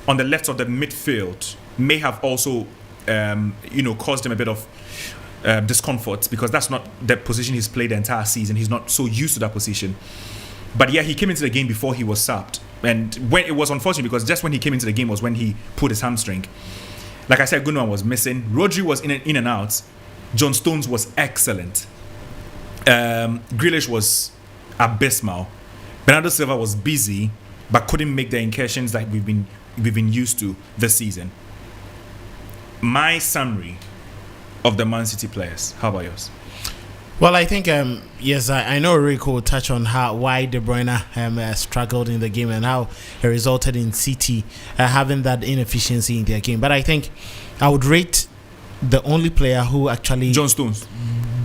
Speaker 1: on the left of the midfield may have also caused him a bit of discomfort, because that's not the position he's played the entire season. He's not so used to that position. But he came into the game before he was subbed, and when it was unfortunate, because just when he came into the game was when he pulled his hamstring. Like I said, Gundogan was missing. Rodri was in and out. John Stones was excellent. Grealish was abysmal. Bernardo Silva was busy, but couldn't make the incursions that we've been used to this season. My summary of the Man City players. How about yours?
Speaker 3: Well, I think yes, I know Rico will touch on why De Bruyne struggled in the game and how it resulted in City having that inefficiency in their game. But I think I would rate the only player who actually
Speaker 1: John Stones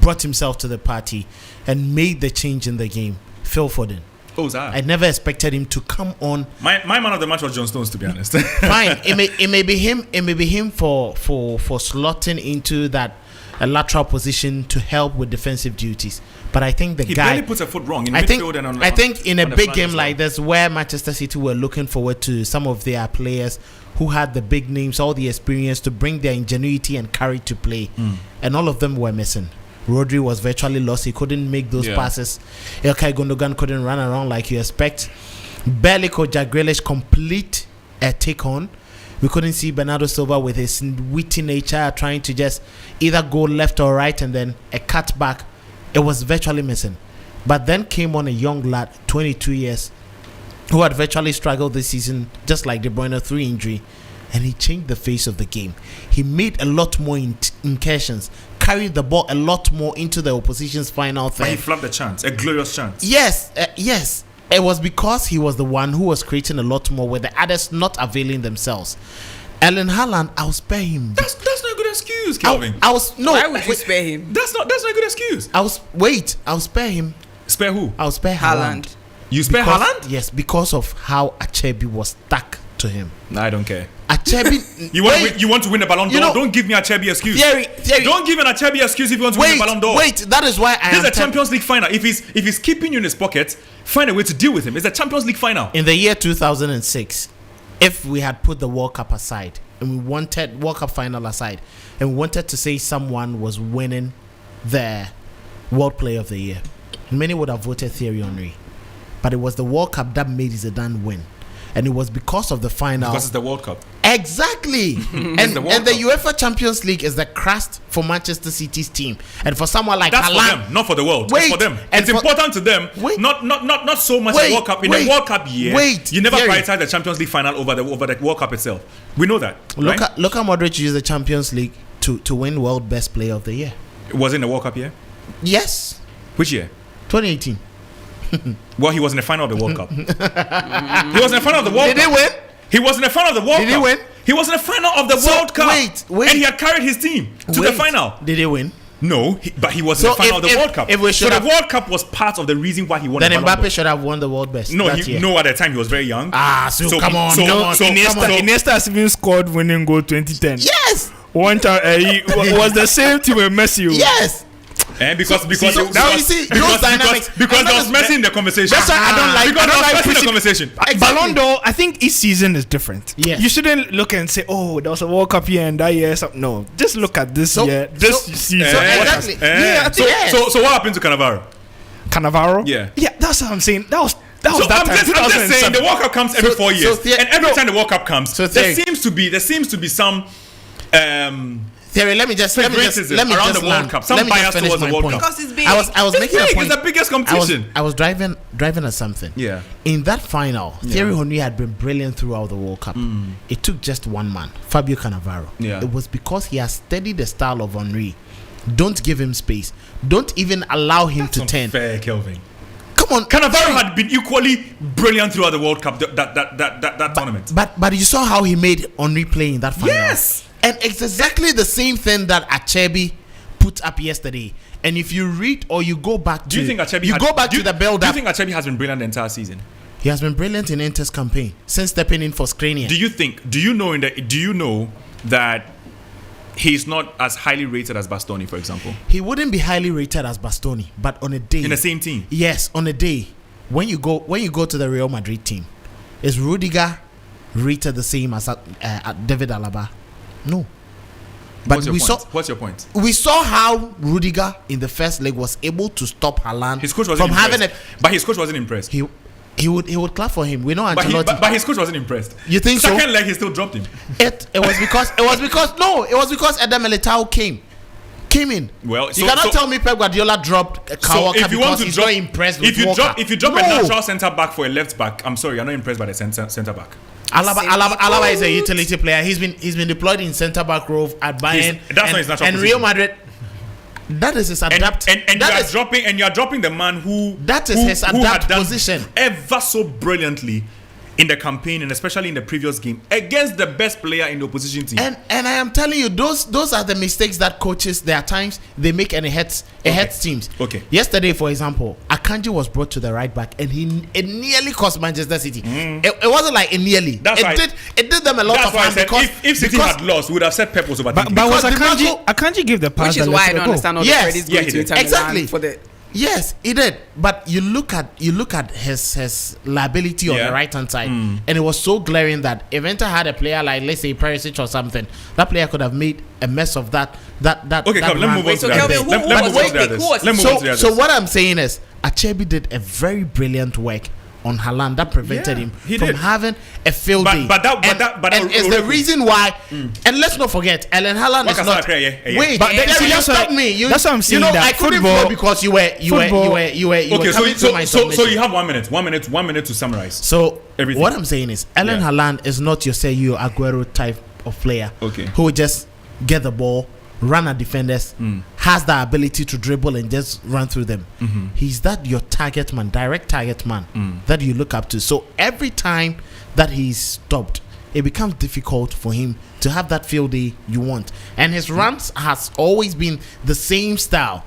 Speaker 3: brought himself to the party and made the change in the game, Phil Foden.
Speaker 1: Oh, that?
Speaker 3: I never expected him to come on.
Speaker 1: My man of the match was John Stones, to be honest.
Speaker 3: Fine, it may be him. It may be him for slotting into that lateral position to help with defensive duties. But I think he
Speaker 1: barely puts a foot wrong in midfield and on.
Speaker 3: I think in a big game like this, where Manchester City were looking forward to some of their players who had the big names, all the experience to bring their ingenuity and courage to play, and all of them were missing. Rodri was virtually lost. He couldn't make those passes. Ilkay Gundogan couldn't run around like you expect. Barely could Jack Grealish complete a take on. We couldn't see Bernardo Silva with his witty nature trying to just either go left or right and then a cut back. It was virtually missing. But then came on a young lad, 22 years, who had virtually struggled this season, just like De Bruyne, through injury. And he changed the face of the game. He made a lot more incursions, carried the ball a lot more into the opposition's final third.
Speaker 1: But he flubbed the chance, a glorious chance.
Speaker 3: Yes. It was because he was the one who was creating a lot more with the others not availing themselves. Erling Haaland, I'll spare him.
Speaker 1: That's not a good excuse, Kelvin.
Speaker 2: Why would you spare him?
Speaker 1: That's not a good excuse.
Speaker 3: I'll spare him.
Speaker 1: Spare who?
Speaker 3: I'll spare Haaland.
Speaker 1: You spare Haaland?
Speaker 3: Yes, because of how Acerbi was stuck to him.
Speaker 1: I don't care.
Speaker 3: Acerbi,
Speaker 1: you want to win the Ballon d'Or? Don't give me Acerbi excuse.
Speaker 3: Theory.
Speaker 1: Don't give an Acerbi excuse if you want to win the Ballon d'Or.
Speaker 3: Wait, that is why
Speaker 1: this is a Champions League final. If he's keeping you in his pocket, find a way to deal with him. It's a Champions League final.
Speaker 3: In the year 2006, if we had put the World Cup aside and we wanted World Cup final aside and we wanted to say someone was winning the World Player of the Year, many would have voted Thierry Henry. But it was the World Cup that made Zidane win. And it was because of the final.
Speaker 1: Because it's the World Cup.
Speaker 3: Exactly. and the UEFA Champions League is the crust for Manchester City's team. And for someone like
Speaker 1: that's
Speaker 3: Haaland,
Speaker 1: for them, not for the world.
Speaker 3: Wait,
Speaker 1: it's for them.
Speaker 3: and
Speaker 1: It's important to them. Not so much the World Cup. In the World Cup year, you never prioritize the Champions League final over the World Cup itself. We know that.
Speaker 3: Look at Modric used the Champions League to win World Best Player of the Year.
Speaker 1: Was it in the World Cup year?
Speaker 3: Yes.
Speaker 1: Which year?
Speaker 3: 2018.
Speaker 1: Well, he was in the final of the World Cup. He was in the final of the World Cup.
Speaker 3: Did he win?
Speaker 1: He was in the final of the World Cup.
Speaker 3: Did he win?
Speaker 1: He was in the final of the World Cup.
Speaker 3: Wait.
Speaker 1: And he had carried his team to the final.
Speaker 3: Did he win?
Speaker 1: No, but he was in the final of the World Cup. So the World Cup was part of the reason why he won.
Speaker 3: Then Mbappe should have won the World Best.
Speaker 1: No, at the time he was very young.
Speaker 3: Come on.
Speaker 4: Iniesta has even scored winning goal 2010.
Speaker 3: Yes.
Speaker 4: One time he was the same team with Messi.
Speaker 3: Yes.
Speaker 1: And because
Speaker 3: those dynamics.
Speaker 1: Because there was Messi in the conversation.
Speaker 4: That's why I don't like
Speaker 1: pushing the conversation.
Speaker 4: Ballon d'Or, I think each season is different.
Speaker 3: Yes.
Speaker 4: You shouldn't look and say, "Oh, there was a World Cup year and that year." No, just look at this year, this season.
Speaker 3: Exactly.
Speaker 1: So what happened to Cannavaro?
Speaker 4: Cannavaro?
Speaker 1: Yeah,
Speaker 4: that's what I'm saying. That was
Speaker 1: I'm
Speaker 4: that time.
Speaker 1: I'm just saying the World Cup comes every 4 years, and every time the World Cup comes, there seems to be some.
Speaker 3: Theory, let me just
Speaker 1: around the World Cup. Some bias towards the World Cup.
Speaker 2: Because it's big.
Speaker 3: I was making a point.
Speaker 1: It's the biggest competition.
Speaker 3: I was driving at something.
Speaker 1: Yeah.
Speaker 3: In that final, Thierry Henry had been brilliant throughout the World Cup. It took just one man, Fabio Cannavaro.
Speaker 1: Yeah.
Speaker 3: It was because he has studied the style of Henry. Don't give him space. Don't even allow him to turn.
Speaker 1: Fair, Kelvin.
Speaker 3: Come on,
Speaker 1: Cannavaro had been equally brilliant throughout the World Cup. That tournament.
Speaker 3: But you saw how he made Henry play in that final.
Speaker 1: Yes.
Speaker 3: And it's exactly the same thing that Acerbi put up yesterday. And if you read or you go back to,
Speaker 1: do you think Acerbi
Speaker 3: to the build-up?
Speaker 1: Do you think Acerbi has been brilliant the entire season?
Speaker 3: He has been brilliant in Inter's campaign since stepping in for Skriniar.
Speaker 1: Do you know that he's not as highly rated as Bastoni, for example?
Speaker 3: He wouldn't be highly rated as Bastoni, but on a day
Speaker 1: in the same team.
Speaker 3: Yes, on a day when you go to the Real Madrid team, is Rudiger rated the same as David Alaba? No. But
Speaker 1: what's your point?
Speaker 3: We saw how Rudiger in the first leg was able to stop Haaland
Speaker 1: his coach wasn't impressed. But his coach wasn't impressed.
Speaker 3: He would clap for him. We know Ancelotti.
Speaker 1: But his coach wasn't impressed.
Speaker 3: You think
Speaker 1: so? Second leg he still dropped him.
Speaker 3: It was because Eder Militao came in.
Speaker 1: Well,
Speaker 3: you cannot tell me Pep Guardiola dropped Kyle Walker because he's not impressed with Walker.
Speaker 1: If you drop a natural centre back for a left back, I'm sorry, you're not impressed by the centre back.
Speaker 3: Alaba is a utility player. He's been deployed in centre back role at Bayern.
Speaker 1: That's not his natural
Speaker 3: and
Speaker 1: position.
Speaker 3: Real Madrid. That is his adapt.
Speaker 1: And you are dropping the man who
Speaker 3: his adapt position
Speaker 1: ever so brilliantly in the campaign and especially in the previous game against the best player in the opposition team.
Speaker 3: And I am telling you, those are the mistakes that coaches, there are times they make and it hurts teams.
Speaker 1: Okay.
Speaker 3: Yesterday, for example, Akanji was brought to the right back and it nearly cost Manchester City. It wasn't like it nearly. It did them a lot of harm because
Speaker 1: if City had lost, we would have said Pep was overthinking.
Speaker 4: But was Akanji give the pass?
Speaker 2: Which is why I don't understand all the credits going to Inter Milan for the.
Speaker 3: Yes, he did. But you look at his liability on the right hand side, and it was so glaring that if Inter had a player like, let's say, Perisic or something, that player could have made a mess of that.
Speaker 1: Okay, come, let's move on to that.
Speaker 3: So what I'm saying is, Acerbi did a very brilliant work on Haaland that prevented him from having a field day. But it's the reason why. And let's not forget, Erling Haaland is not. Wait, you stopped me.
Speaker 4: That's what I'm saying.
Speaker 3: I couldn't go because you were coming to my submission.
Speaker 1: So you have 1 minute. 1 minute to summarize.
Speaker 3: So what I'm saying is, Erling Haaland is not your Sergio Aguero type of player who will just get the ball, run at defenders, has the ability to dribble and just run through them. He's that your target man, direct target man that you look up to. So every time that he's stopped, it becomes difficult for him to have that field day you want. And his runs has always been the same style.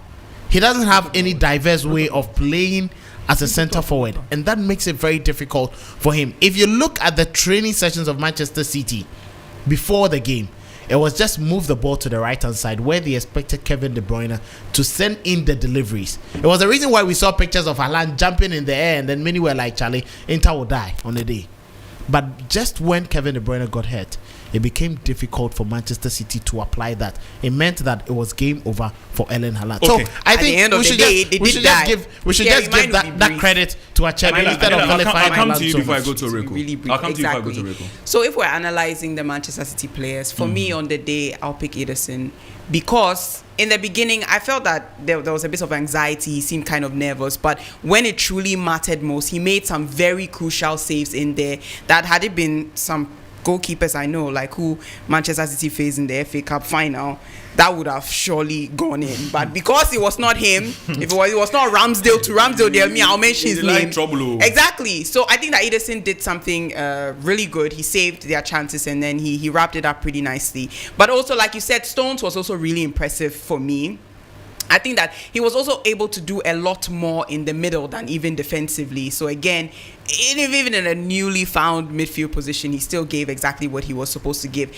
Speaker 3: He doesn't have any diverse way of playing as a center forward, and that makes it very difficult for him. If you look at the training sessions of Manchester City before the game, it was just move the ball to the right hand side where they expected Kevin De Bruyne to send in the deliveries. It was the reason why we saw pictures of Haaland jumping in the air, and then many were like, Charlie, Inter will die on the day. But just when Kevin De Bruyne got hurt, it became difficult for Manchester City to apply that. It meant that it was game over for Erling Haaland.
Speaker 1: Okay.
Speaker 3: So I think we should just give that credit to Achebe instead of vilifying
Speaker 1: I'll come
Speaker 3: Haaland
Speaker 1: to you
Speaker 3: so
Speaker 1: before I
Speaker 3: much.
Speaker 1: go to Rico.
Speaker 2: Really brief.
Speaker 1: I'll come to you
Speaker 2: Exactly.
Speaker 1: before I go to Rico.
Speaker 2: So if we're analyzing the Manchester City players, for me on the day, I'll pick Ederson, because in the beginning I felt that there was a bit of anxiety. He seemed kind of nervous, but when it truly mattered most, he made some very crucial saves in there that, had it been some goalkeepers I know, like who Manchester City faced in the FA Cup final, that would have surely gone in. But because it was not him, if it was not Ramsdale, I'll mention his name.
Speaker 1: Trouble.
Speaker 2: Exactly. So I think that Ederson did something really good. He saved their chances, and then he wrapped it up pretty nicely. But also, like you said, Stones was also really impressive for me. I think that he was also able to do a lot more in the middle than even defensively. So again, even in a newly found midfield position, he still gave exactly what he was supposed to give.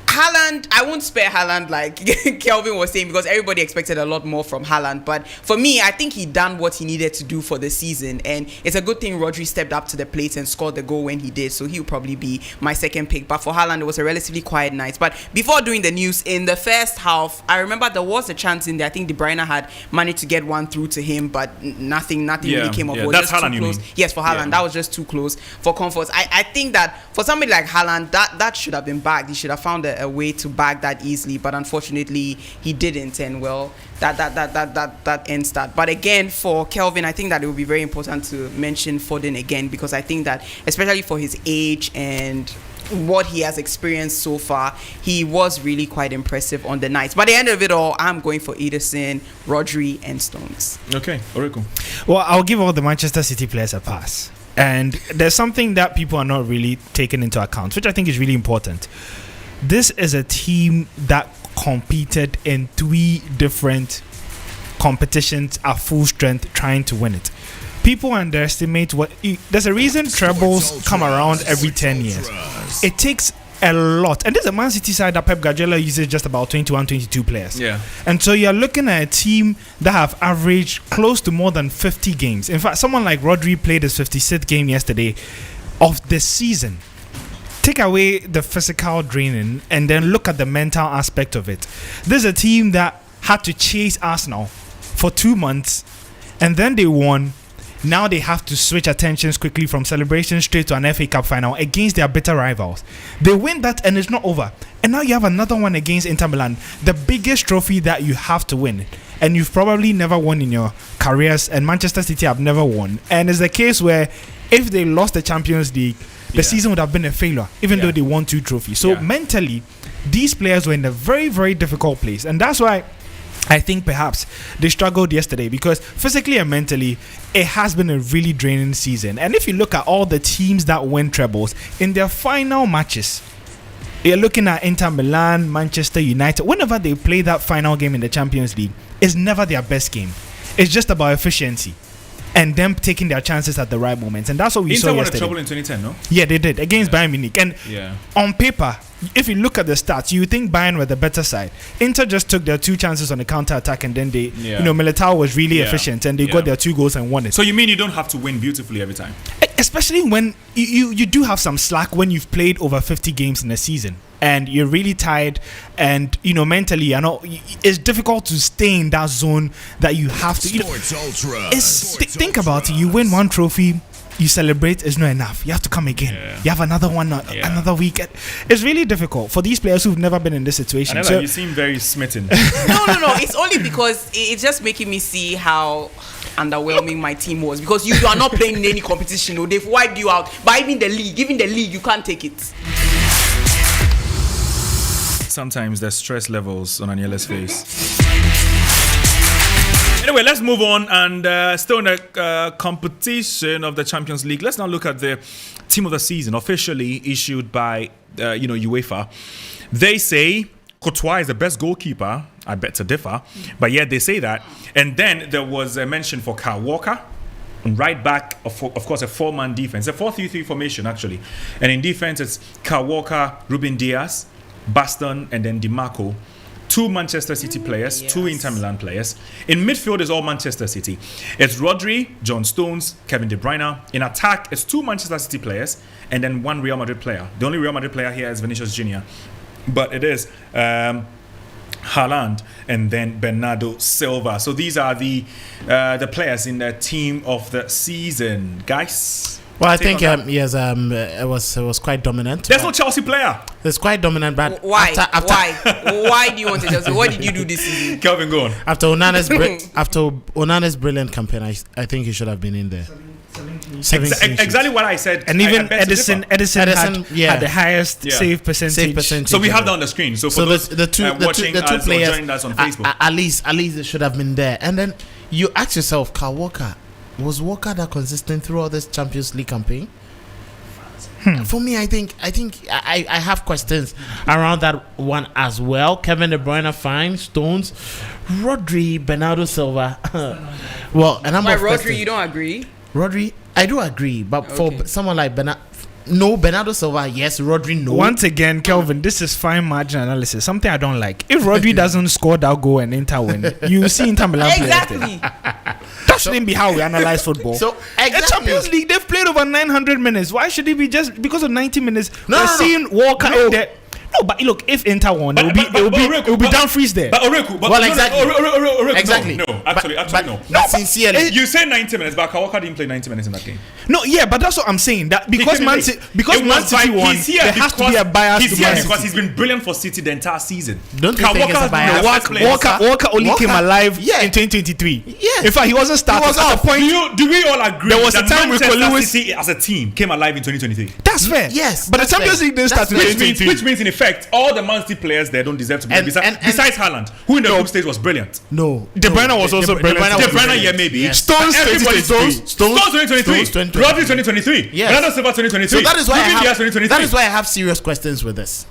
Speaker 2: Haaland, I won't spare Haaland like Kelvin was saying, because everybody expected a lot more from Haaland. But for me, I think he done what he needed to do for the season. And it's a good thing Rodri stepped up to the plate and scored the goal when he did. So he'll probably be my second pick. But for Haaland, it was a relatively quiet night. But before doing the news, in the first half, I remember there was a chance in there. I think De Bruyne had managed to get one through to him, but nothing really came of it.
Speaker 1: That's
Speaker 2: just
Speaker 1: Haaland,
Speaker 2: too close.
Speaker 1: you mean?
Speaker 2: Yes, for Haaland, that was just too close for comfort. I think that for somebody like Haaland, that should have been bagged. He should have found a way to bag that easily, but unfortunately he didn't, and well, that ends that. But again, for Kelvin, I think that it would be very important to mention Foden again, because I think that especially for his age and what he has experienced so far, he was really quite impressive on the night. But at the end of it all, I'm going for Ederson, Rodri, and Stones.
Speaker 1: Okay, Rico.
Speaker 4: Well, I'll give all the Manchester City players a pass. And there's something that people are not really taking into account, which I think is really important. This is a team that competed in 3 different competitions at full strength trying to win it. People underestimate there's a reason trebles come around every 10 years. It takes a lot. And there's a Man City side that Pep Guardiola uses just about 21, 22 players.
Speaker 1: Yeah.
Speaker 4: And so you're looking at a team that have averaged close to more than 50 games. In fact, someone like Rodri played his 56th game yesterday of the season. Take away the physical draining and then look at the mental aspect of it. This is a team that had to chase Arsenal for 2 months, and then they won. Now they have to switch attentions quickly from celebration straight to an FA Cup final against their bitter rivals. They win that and it's not over. And now you have another one against Inter Milan, the biggest trophy that you have to win. And you've probably never won in your careers, and Manchester City have never won. And it's the case where if they lost the Champions League, the season would have been a failure, even though they won 2 trophies. So mentally, these players were in a very, very difficult place. And that's why I think perhaps they struggled yesterday, because physically and mentally, it has been a really draining season. And if you look at all the teams that win trebles, in their final matches, you're looking at Inter Milan, Manchester United. Whenever they play that final game in the Champions League, it's never their best game. It's just about efficiency and them taking their chances at the right moments. And that's what we saw yesterday.
Speaker 1: Inter won a treble in 2010, no?
Speaker 4: Yeah, they did, against Bayern Munich. And on paper, if you look at the stats, you think Bayern were the better side. Inter just took their 2 chances on the counter-attack, and then they, Militao was really efficient, and they got their 2 goals and won it.
Speaker 1: So you mean you don't have to win beautifully every time?
Speaker 4: Especially when you do have some slack when you've played over 50 games in a season and you're really tired, and mentally, it's difficult to stay in that zone that you have to. Think about it. You win 1 trophy, you celebrate, it's not enough. You have to come again. You have another one, another week. It's really difficult for these players who've never been in this situation.
Speaker 1: So you seem very smitten.
Speaker 2: No. It's only because it's just making me see how underwhelming my team was, because you are not playing in any competition. They've wiped you out. But even the league, you can't take it.
Speaker 1: Sometimes there's stress levels on Aniela's face. Anyway, let's move on, and still in the competition of the Champions League. Let's now look at the team of the season, officially issued by UEFA. They say Courtois is the best goalkeeper. I bet to differ, but yet they say that. And then there was a mention for Kyle Walker. And right back, of course, a 4-man defense, a 4-3-3 formation actually. And in defense, it's Kyle Walker, Ruben Diaz, Baston, and then DiMarco. 2 Manchester City players, 2 Inter Milan players. In midfield is all Manchester City. It's Rodri, John Stones, Kevin De Bruyne. In attack, it's 2 Manchester City players and then 1 Real Madrid player. The only Real Madrid player here is Vinicius Jr. But it is Haaland and then Bernardo Silva. So these are the players in the team of the season, guys.
Speaker 3: Well, I think yes, it was quite dominant.
Speaker 1: There's no Chelsea player.
Speaker 3: It's quite dominant, but
Speaker 2: why? Why do you want to Chelsea? What did you do this season?
Speaker 1: Kelvin, go on.
Speaker 3: After Onana's brilliant campaign, I think he should have been in there.
Speaker 1: Exactly what I said.
Speaker 4: And even Edison had the highest save percentage.
Speaker 1: So we have that on the screen. So for those
Speaker 3: the two players
Speaker 1: joining us on Facebook,
Speaker 3: at least it should have been there. And then you ask yourself, Kyle Walker. Was Walker that consistent throughout this Champions League campaign? For me, I think I have questions around that one as well. Kevin De Bruyne, fine. Stones, Rodri, Bernardo Silva. Well, and I'm
Speaker 2: Rodri, you don't agree?
Speaker 3: Rodri, I do agree, but for someone like Bernardo Silva, yes. Rodri, no.
Speaker 4: Once again, Kelvin, this is fine margin analysis. Something I don't like. If Rodri doesn't score that goal and Inter win, you see Inter Milan play.
Speaker 2: Exactly.
Speaker 4: That shouldn't be how we analyze football.
Speaker 3: So
Speaker 4: in Champions League, they've played over 900 minutes. Why should it be just because of 90 minutes? We're seeing Walker in there. No, but look, if Inter won, it will be down freeze there.
Speaker 1: But Oreku,
Speaker 3: exactly.
Speaker 1: No, actually, no.
Speaker 3: But sincerely,
Speaker 1: you say 90 minutes, but Walker didn't play 90 minutes in that game.
Speaker 4: No, yeah, but that's what I'm saying. That because Man City won, there has to be a bias.
Speaker 1: He's here because he's been brilliant for City the entire season.
Speaker 3: Don't you think it's a bias?
Speaker 4: Walker only came alive in 2023.
Speaker 3: Yeah.
Speaker 4: In fact, he wasn't started at the point.
Speaker 1: Do we all agree?
Speaker 4: There was a time
Speaker 1: Manchester
Speaker 4: Lewis
Speaker 1: City as a team came alive in 2023.
Speaker 4: That's fair.
Speaker 3: Yes,
Speaker 4: but the Champions League didn't start in 2023.
Speaker 1: Which means in effect, all the Man City players there don't deserve to be besides Haaland, who in the group stage was brilliant.
Speaker 3: No,
Speaker 4: De Bruyne was also brilliant.
Speaker 1: De Bruyne, yeah, maybe.
Speaker 3: Yes.
Speaker 4: Stones
Speaker 1: 2023. Rodri 2023.
Speaker 3: Yes.
Speaker 1: Bernardo Silva 2023.
Speaker 3: So that is why I have serious questions with this.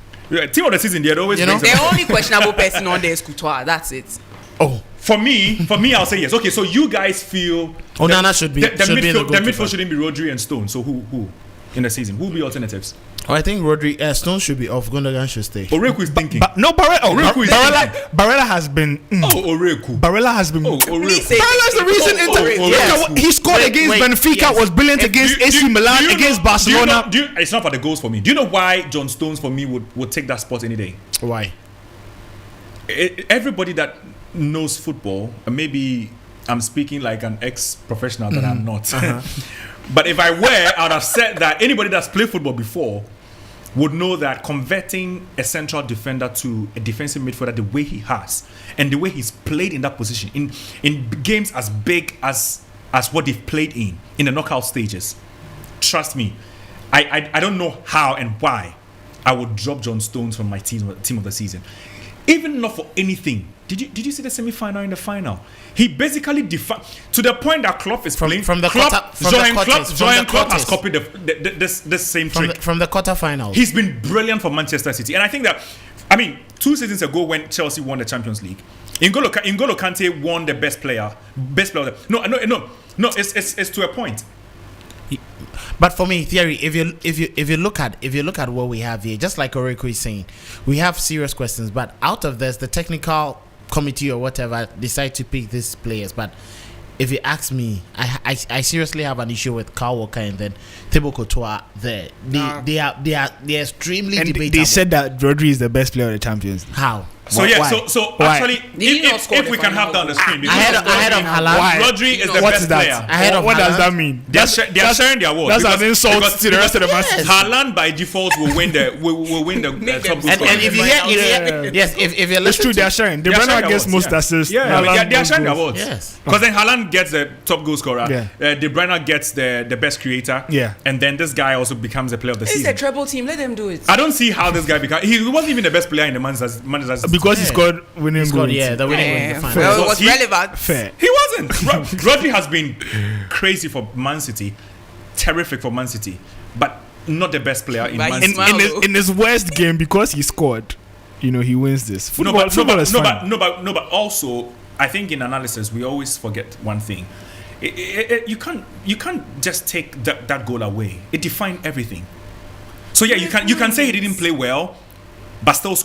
Speaker 1: Team of the season, they always.
Speaker 2: The only questionable person on there is Courtois. That's it.
Speaker 3: Oh.
Speaker 1: For me, I'll say yes. Okay, so you guys feel
Speaker 3: Onana should be
Speaker 1: the
Speaker 3: midfield.
Speaker 1: The midfield shouldn't be Rodri and Stone. So who in the season? Who will be alternatives?
Speaker 3: I think Rodri, Stone should be off. Gundogan should stay.
Speaker 1: Oreku is thinking.
Speaker 4: Barella has been.
Speaker 1: Oreku.
Speaker 4: Barella has been.
Speaker 2: Barella
Speaker 4: is the reason he scored against Benfica. Was brilliant against AC Milan, against Barcelona.
Speaker 1: It's not for the goals for me. Do you know why John Stones for me would take that spot any day?
Speaker 3: Why?
Speaker 1: Everybody that knows football, and maybe I'm speaking like an ex-professional that I'm not. But if I were, I would have said that anybody that's played football before would know that converting a central defender to a defensive midfielder the way he has and the way he's played in that position in games as big as what they've played in the knockout stages, trust me, I don't know how and why I would drop John Stones from my team of the season, even not for anything. Did you see the semi-final and the final? He basically defined to the point that Klopp is playing
Speaker 3: from the
Speaker 1: Klopp has copied this same trick
Speaker 3: from the quarterfinals.
Speaker 1: He's been brilliant for Manchester City, and I think that 2 seasons ago when Chelsea won the Champions League, N'Golo Kante won the best player. No, it's to a point.
Speaker 3: But for me, theory, if you look at what we have here, just like Oreku is saying, we have serious questions. But out of this, the technical committee or whatever decide to pick these players. But if you ask me, I seriously have an issue with Kyle Walker and then Thibaut Courtois there. They are extremely debatable.
Speaker 4: They said that Rodri is the best player of the Champions.
Speaker 3: How?
Speaker 1: So actually, if we can have that on the screen,
Speaker 3: ahead of Haaland,
Speaker 1: Rodri is the best player.
Speaker 4: What does that mean?
Speaker 1: They are sharing their awards.
Speaker 4: That's an insult to the rest of the match.
Speaker 1: Haaland by default will win the top goal.
Speaker 3: And if you hear, if you're listening,
Speaker 4: it's true. They are sharing. De Bruyne gets most assists.
Speaker 1: They are sharing the awards.
Speaker 3: Yes,
Speaker 1: because then Haaland gets the top goal scorer. De Bruyne gets the best creator. And then this guy also becomes the player of the season.
Speaker 2: It's a treble team. Let them do it.
Speaker 1: I don't see how this guy becomes. He wasn't even the best player in the Manchester.
Speaker 4: Because he scored winning goals.
Speaker 3: The winning goals.
Speaker 2: Well, it was relevant.
Speaker 4: Fair.
Speaker 1: He wasn't. Rodri has been crazy for Man City, terrific for Man City, but not the best player in Man City.
Speaker 4: In his worst game, because he scored, he wins this. Football is fun.
Speaker 1: But also, I think in analysis we always forget one thing. You can't just take that goal away. It defined everything. So yeah, you can say he didn't play well, but still.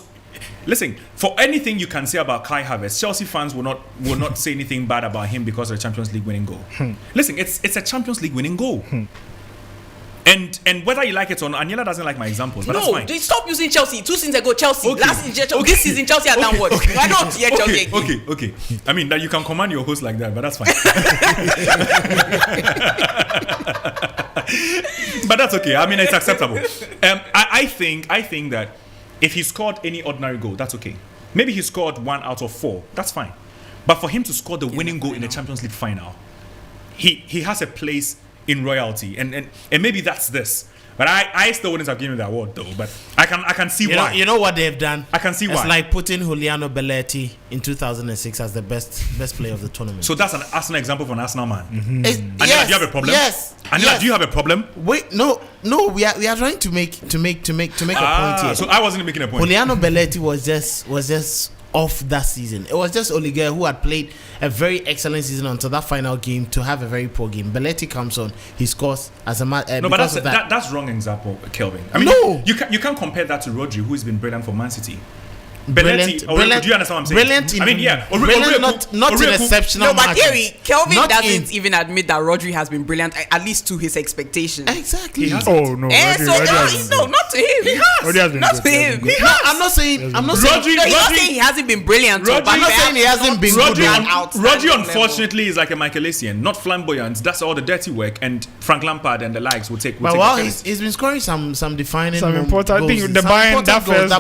Speaker 1: listen, for anything you can say about Kai Havertz, Chelsea fans will not say anything bad about him because of the Champions League winning goal. Listen, it's a Champions League winning goal. And whether you like it or not, Aniela doesn't like my examples, but that's fine.
Speaker 2: They stop using Chelsea. 2 seasons ago, Chelsea. Last season, Chelsea. This season, Chelsea are downward. Why not hear Chelsea again?
Speaker 1: Okay. I mean, that you can command your host like that, but that's fine. But that's okay. I mean, it's acceptable. I think that if he scored any ordinary goal, that's okay. Maybe he scored 1 out of 4. That's fine. But for him to score the winning goal in the Champions League final, he has a place in royalty, and maybe that's this. But I still wouldn't have given him the award though. But I can see why.
Speaker 3: You know what they've done?
Speaker 1: I can see why.
Speaker 3: It's like putting Juliano Belletti in 2006 as the best player of the tournament.
Speaker 1: So that's an Arsenal example for an Arsenal man.
Speaker 3: Yes,
Speaker 1: Anila, do you have a problem?
Speaker 3: Yes.
Speaker 1: Anila, do you have a problem?
Speaker 3: Wait, no. We are trying to make a point here.
Speaker 1: So I wasn't making a point.
Speaker 3: Juliano Belletti was just off that season. It was just Olivier who had played a very excellent season until that final game to have a very poor game. Belletti comes on, he scores as a man.
Speaker 1: No, but that's wrong example, Kelvin. I mean,
Speaker 3: no,
Speaker 1: you can't compare that to Rodri, who's been brilliant for Man City.
Speaker 3: Brilliant.
Speaker 1: Do you understand what I'm saying?
Speaker 3: Brilliant.
Speaker 1: I mean, yeah.
Speaker 3: Brilliant, not in exceptional.
Speaker 2: No, but Kelvin
Speaker 3: not
Speaker 2: doesn't even admit that Rodri has been brilliant, at least to his expectations.
Speaker 3: Exactly.
Speaker 4: Oh no.
Speaker 2: No, not to him. He has. Not to him.
Speaker 3: He has. I'm not saying.
Speaker 2: He's not saying he hasn't been brilliant.
Speaker 3: I'm not saying he hasn't been good.
Speaker 1: Rodri, unfortunately, is like a Michaelesian, not flamboyant. That's all the dirty work, and Frank Lampard and the likes will take.
Speaker 3: But while he's been scoring some defining,
Speaker 4: some important.
Speaker 3: goals,
Speaker 4: I think the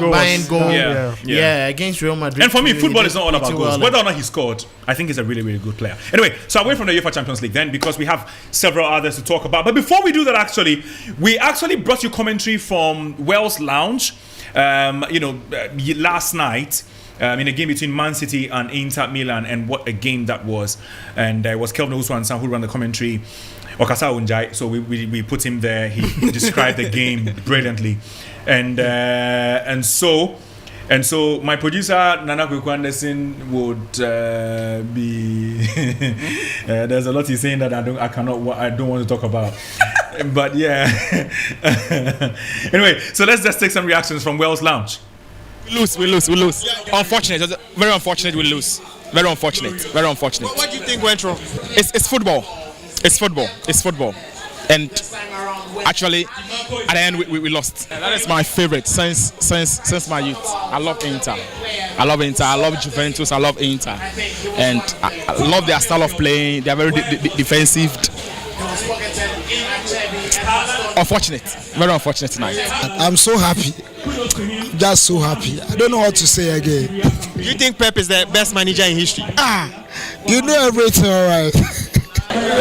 Speaker 4: Bayern goal.
Speaker 3: Yeah, against Real Madrid.
Speaker 1: And for me, football is not all about goals. Whether or not he scored, I think he's a really, really good player. Anyway, so away from the UEFA Champions League then, because we have several others to talk about. But before we do that, we actually brought you commentary from Wales Lounge. Last night. In a game between Man City and Inter Milan, and what a game that was. And it was Kelvin Owusu-Ansah who ran the commentary. Okasa Unjai, so we put him there. He described the game brilliantly. And so my producer Nana Kweku Anderson would be there's a lot he's saying that I don't want to talk about. But yeah. Anyway, so let's just take some reactions from Wales Lounge.
Speaker 7: We lose. Unfortunate, very unfortunate. We lose. Very unfortunate. What do you think went wrong? It's football. And actually, at the end, we lost. That is my favorite since my youth. I love Inter. I love Juventus. I love Inter. And I love their style of playing. They are very defensive. Very unfortunate tonight.
Speaker 8: I'm so happy. Just so happy. I don't know what to say again.
Speaker 7: Do you think Pep is the best manager in history?
Speaker 8: You know everything, all right.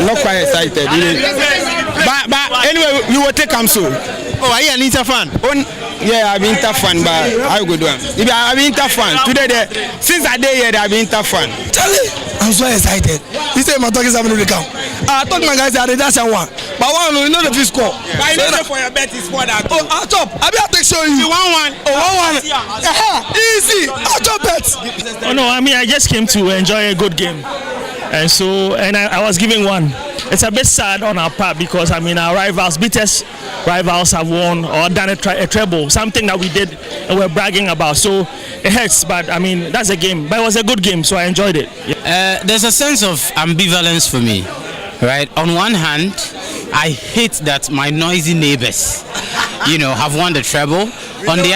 Speaker 7: Not quite excited. But anyway, we will take him soon. Oh, are you an Inter fan? Yeah, I'm Inter fan, but I go do it. I'm Inter fan. Today, since I day here, I'm Inter fan.
Speaker 8: Charlie, I'm so excited. This time my talk is happening to the camp. I thought my guys had that's a one. But one, you know the fish score.
Speaker 7: Why not for your bet is for that?
Speaker 8: Oh, I'll top. I'll be able to show you.
Speaker 7: 1-1.
Speaker 8: Oh, 1-1. Easy. I'll top bet.
Speaker 9: Oh no, I mean I just came to enjoy a good game. And so, I was giving one. It's a bit sad on our part because our rivals, biggest rivals, have won or done a treble, something that we did and we're bragging about. So it hurts, but that's a game. But it was a good game, so I enjoyed it.
Speaker 10: There's a sense of ambivalence for me, right? On one hand, I hate that my noisy neighbors, have won the treble. On the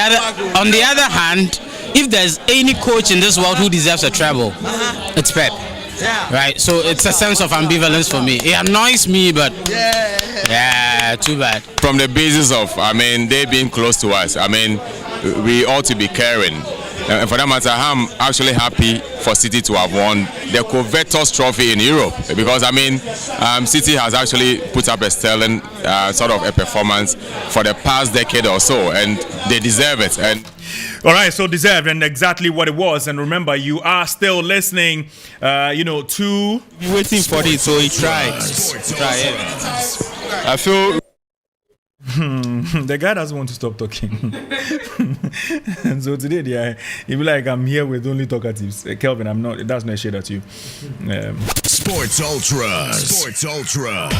Speaker 10: other hand, if there's any coach in this world who deserves a treble, it's Pep. Yeah. Right, so it's a sense of ambivalence for me. It annoys me, but yeah, too bad.
Speaker 11: From the basis of, they being close to us, we ought to be caring. And for that matter, I'm actually happy for City to have won the covetous trophy in Europe because City has actually put up a sterling sort of a performance for the past decade or so, and they deserve it. And
Speaker 1: all right, so deserved and exactly what it was. And remember, you are still listening, to
Speaker 7: waiting for this, so he tried. I feel
Speaker 1: The guy doesn't want to stop talking. And so today, he'll be like, I'm here with only talkatives. Kelvin, I'm not. That's not a shade at you.
Speaker 12: Sports Ultras. Sports Ultras.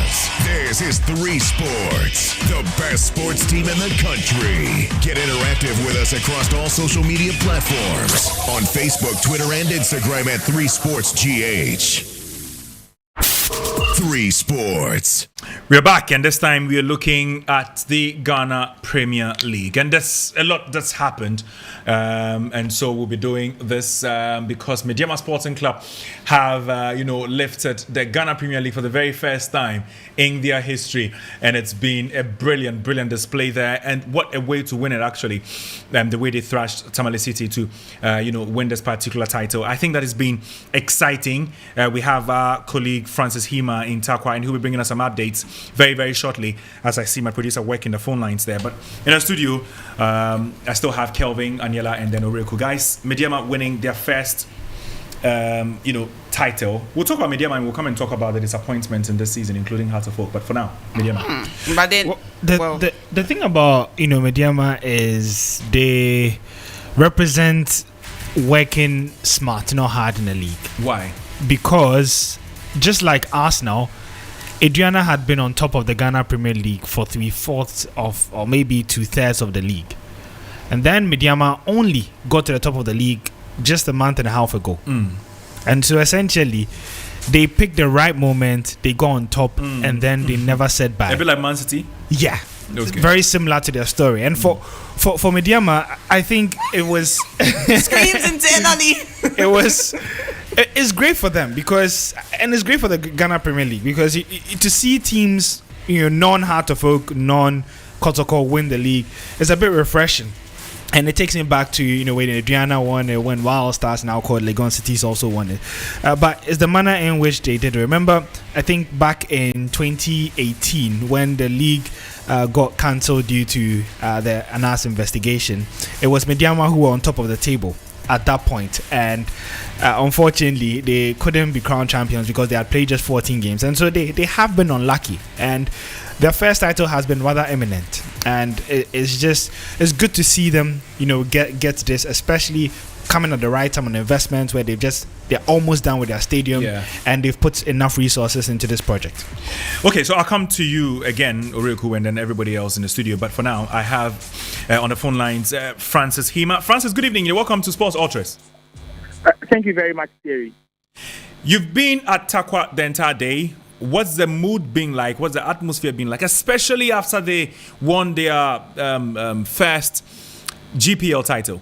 Speaker 12: This is 3Sports, the best sports team in the country. Get interactive with us across all social media platforms on Facebook, Twitter, and Instagram at 3SportsGH. 3Sports.
Speaker 1: We're back, and this time we are looking at the Ghana Premier League, and there's a lot that's happened, and so we'll be doing this because Mediama Sporting Club have lifted the Ghana Premier League for the very first time in their history, and it's been a brilliant display there, and what a way to win it actually. The way they thrashed Tamale City to win this particular title, I think that has been exciting. We have our colleague Francis Hima in Takwa, and he'll be bringing us some updates very, very shortly as I see my producer working the phone lines there. But in the studio, I still have Kelvin, Aniela, and then Oreku. Guys, Mediama winning their first title. We'll talk about Mediama and we'll come and talk about the disappointments in this season, including Hearts of Oak. But for now, Mediama.
Speaker 2: But then,
Speaker 4: the thing about Mediama is they represent working smart, not hard in the league.
Speaker 1: Why?
Speaker 4: Because just like Arsenal, Adriana had been on top of the Ghana Premier League for 3/4 of, or maybe 2/3 of the league, and then Mediama only got to the top of the league just a month and a half ago. And so essentially they picked the right moment, they got on top, and then they never said bye.
Speaker 1: A bit like Man City?
Speaker 4: Yeah.
Speaker 1: Okay.
Speaker 4: Very similar to their story. And for Mediama, I think it was
Speaker 2: screams internally.
Speaker 4: It's great for them because, and it's great for the Ghana Premier League because to see teams, non-Heart of Oak, non-Kotoko win the league is a bit refreshing. And it takes me back to, when Adriana won it, when Wild Stars, now called Legon Cities, also won it. But it's the manner in which they did it. Remember, I think back in 2018, when the league got cancelled due to the ANAS investigation, it was Mediama who were on top of the table at that point, and unfortunately they couldn't be crowned champions because they had played just 14 games, and so they have been unlucky, and their first title has been rather imminent, and it's good to see them get this, especially coming at the right time on investments where they're almost done with their stadium, and they've put enough resources into this project.
Speaker 1: Okay, so I'll come to you again, Oreku, and then everybody else in the studio. But for now, I have on the phone lines Francis Hima. Francis, good evening. You're welcome to Sports Ultras.
Speaker 13: Thank you very much, Thierry.
Speaker 1: You've been at Takwa the entire day. What's the mood being like? What's the atmosphere being like? Especially after they won their first GPL title.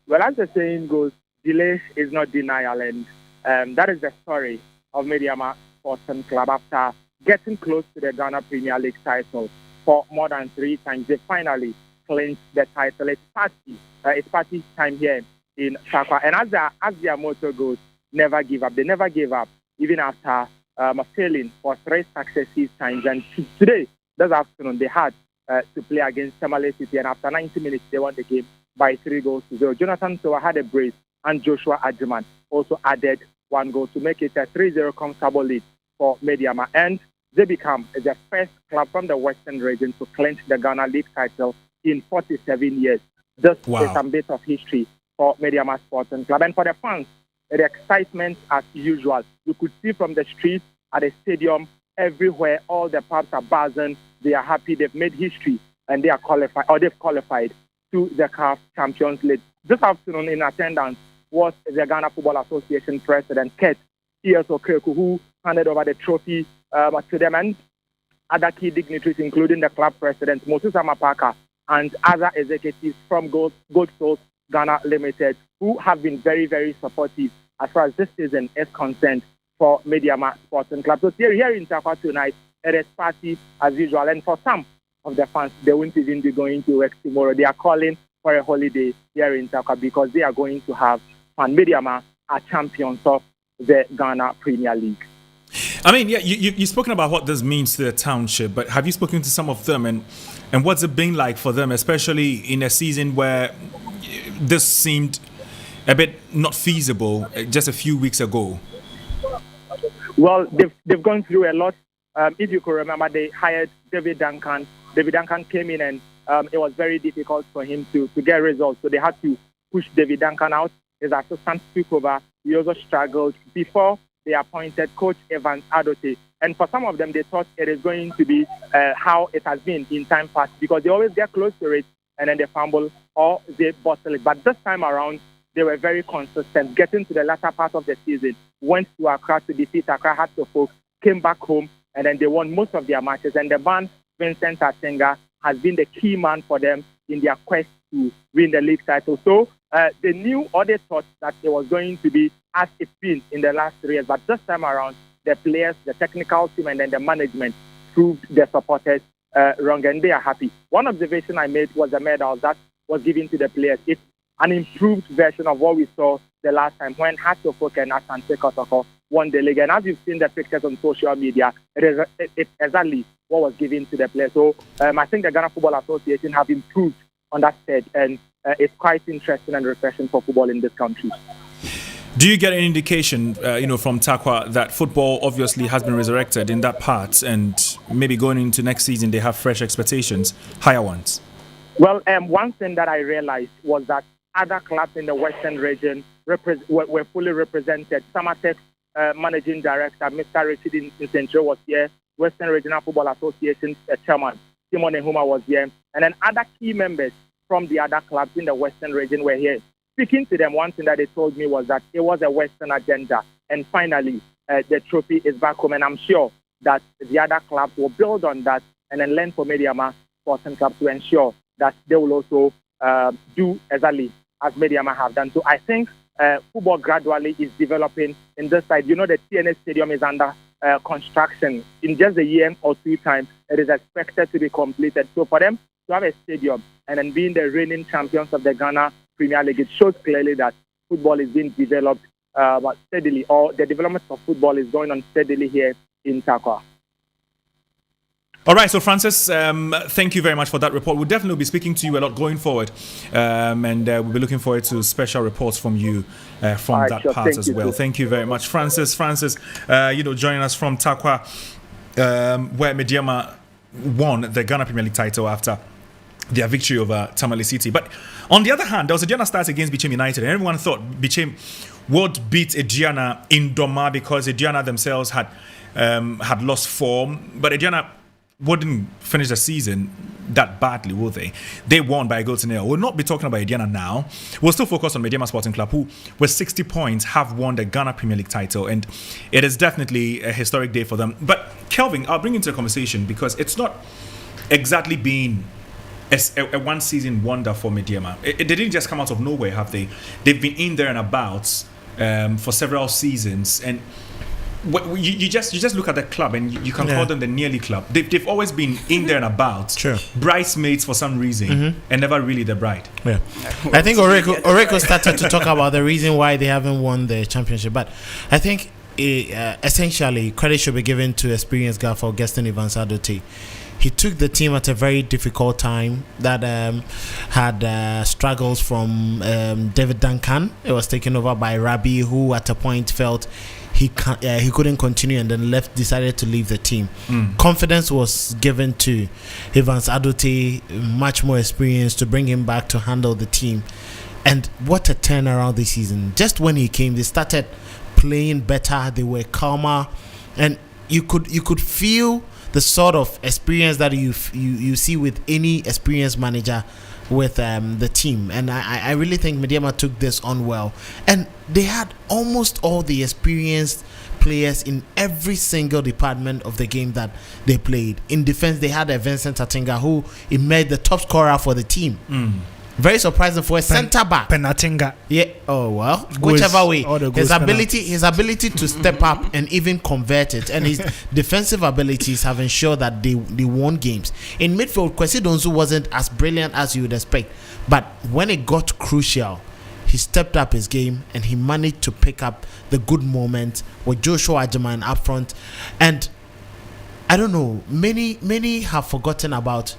Speaker 13: Well, as the saying goes, delay is not denial, and that is the story of Mediama Sporting Club. After getting close to the Ghana Premier League title for more than 3 times, they finally clinched the title. It's party time here in Takwa, and as their motto goes, never give up. They never gave up, even after failing for 3 successive times. And today, this afternoon, they had to play against Tamale City, and after 90 minutes, they won the game by 3-0. Jonathan Sowa had a brace, and Joshua Adjuman also added 1 goal to make it a 3-0 comfortable lead for Mediama. And they become the first club from the Western region to clinch the Ghana League title in 47 years. This is a bit of history for Mediama Sporting Club. And for the fans, the excitement as usual. You could see from the streets, at the stadium, everywhere, all the pubs are buzzing. They are happy. They've made history, and they are qualified, or they've qualified to the CAF Champions League. This afternoon in attendance was the Ghana Football Association President, Kurt Okeku, who handed over the trophy to them, and other key dignitaries, including the club president, Moses Amapaka, and other executives from Gold Souls Ghana Limited, who have been very, very supportive as far as this season is concerned for Mediama Sporting Club. So here in Takwa tonight, it is party as usual, and for some of the fans, they won't even be going to work tomorrow. They are calling for a holiday here in Takwa because they are going to have fun. Mediama are champions of the Ghana Premier League.
Speaker 1: I mean, yeah, you've spoken about what this means to the township, but have you spoken to some of them, and what's it been like for them, especially in a season where this seemed a bit not feasible just a few weeks ago?
Speaker 13: Well, they've gone through a lot if you could remember, they hired David Duncan. David Duncan came in and it was very difficult for him to get results. So they had to push David Duncan out. His assistant took over. He also struggled before they appointed Coach Evans Adote. And for some of them, they thought it is going to be how it has been in time past, because they always get close to it and then they fumble or they bottle it. But this time around, they were very consistent. Getting to the latter part of the season, went to Accra to defeat Accra Hatfield, came back home, and then they won most of their matches. And the man, Vincent Asenga, has been the key man for them in their quest to win the league title. So they knew or they thought that it was going to be as it's been in the last 3 years. But this time around, the players, the technical team, and then the management proved the supporters wrong, and they are happy. One observation I made was the medal that was given to the players. It's an improved version of what we saw the last time when Hatfield and Asante Kotoko won the league. And as you've seen the pictures on social media, it's exactly what was given to the players. So I think the Ghana Football Association have improved on that stage, and it's quite interesting and refreshing for football in this country.
Speaker 1: Do you get any indication, from Takwa that football obviously has been resurrected in that part, and maybe going into next season they have fresh expectations, higher ones?
Speaker 13: Well, one thing that I realized was that other clubs in the Western region were fully represented. Samatex Managing Director, Mr. Richard Ncentro, was here. Western Regional Football Association Chairman Simon Ehuma was here. And then other key members from the other clubs in the Western region were here. Speaking to them, one thing that they told me was that it was a Western agenda. And finally, the trophy is back home. And I'm sure that the other clubs will build on that and then learn from Mediama Sporting Club to ensure that they will also do exactly as Mediama have done. So I think football gradually is developing in this side. The TNS Stadium is under construction. In just a year or 2 time, it is expected to be completed. So for them to have a stadium and then being the reigning champions of the Ghana Premier League, it shows clearly that football is being developed steadily, or the development of football is going on steadily here in Takwa.
Speaker 1: All right, so Francis, thank you very much for that report. We'll definitely be speaking to you a lot going forward, and we'll be looking forward to special reports from you from that part as well. Thank you very much, Francis. Joining us from Takwa, where Mediama won the Ghana Premier League title after their victory over Tamale City. But on the other hand, there was a Diana start against Bichim United, and everyone thought Bichim would beat Diana in Doma because Diana themselves had lost form, but Diana wouldn't finish the season that badly, will they? They won by a goal to nil. We'll not be talking about Diana now. We'll still focus on Mediama Sporting Club, who with 60 points have won the Ghana Premier League title, and it is definitely a historic day for them. But Kelvin, I'll bring you into the conversation because it's not exactly been a one-season wonder for Mediama. They didn't just come out of nowhere, have they? They've been in there and about for several seasons, and you just look at the club and you can call them the nearly club. They've always been in there and about.
Speaker 3: Sure.
Speaker 1: Bridesmaids for some reason, and never really the bride.
Speaker 3: Yeah. I think Oreko started to talk about the reason why they haven't won the championship, but I think essentially credit should be given to experienced guy for Augustine Evans Adote. He took the team at a very difficult time that had struggles from David Duncan. It was taken over by Rabi, who at a point felt he couldn't continue and then decided to leave the team. Confidence was given to Evans Adote, much more experience, to bring him back to handle the team. And what a turnaround this season. Just when he came, they started playing better, they were calmer, and you could feel the sort of experience that you see with any experienced manager with the team. And I really think Mediama took this on well, and they had almost all the experienced players in every single department of the game that they played. In defense, they had a Vincent Atenga who made the top scorer for the team. Very surprising for a centre back.
Speaker 4: Penatinga.
Speaker 3: Yeah. Oh well. Whichever way, his ability to step up and even convert it, and his defensive abilities have ensured that they won games. In midfield, Kwesi Donsu wasn't as brilliant as you would expect, but when it got crucial, he stepped up his game and he managed to pick up the good moments with Joshua Ajaman up front. And I don't know, many have forgotten about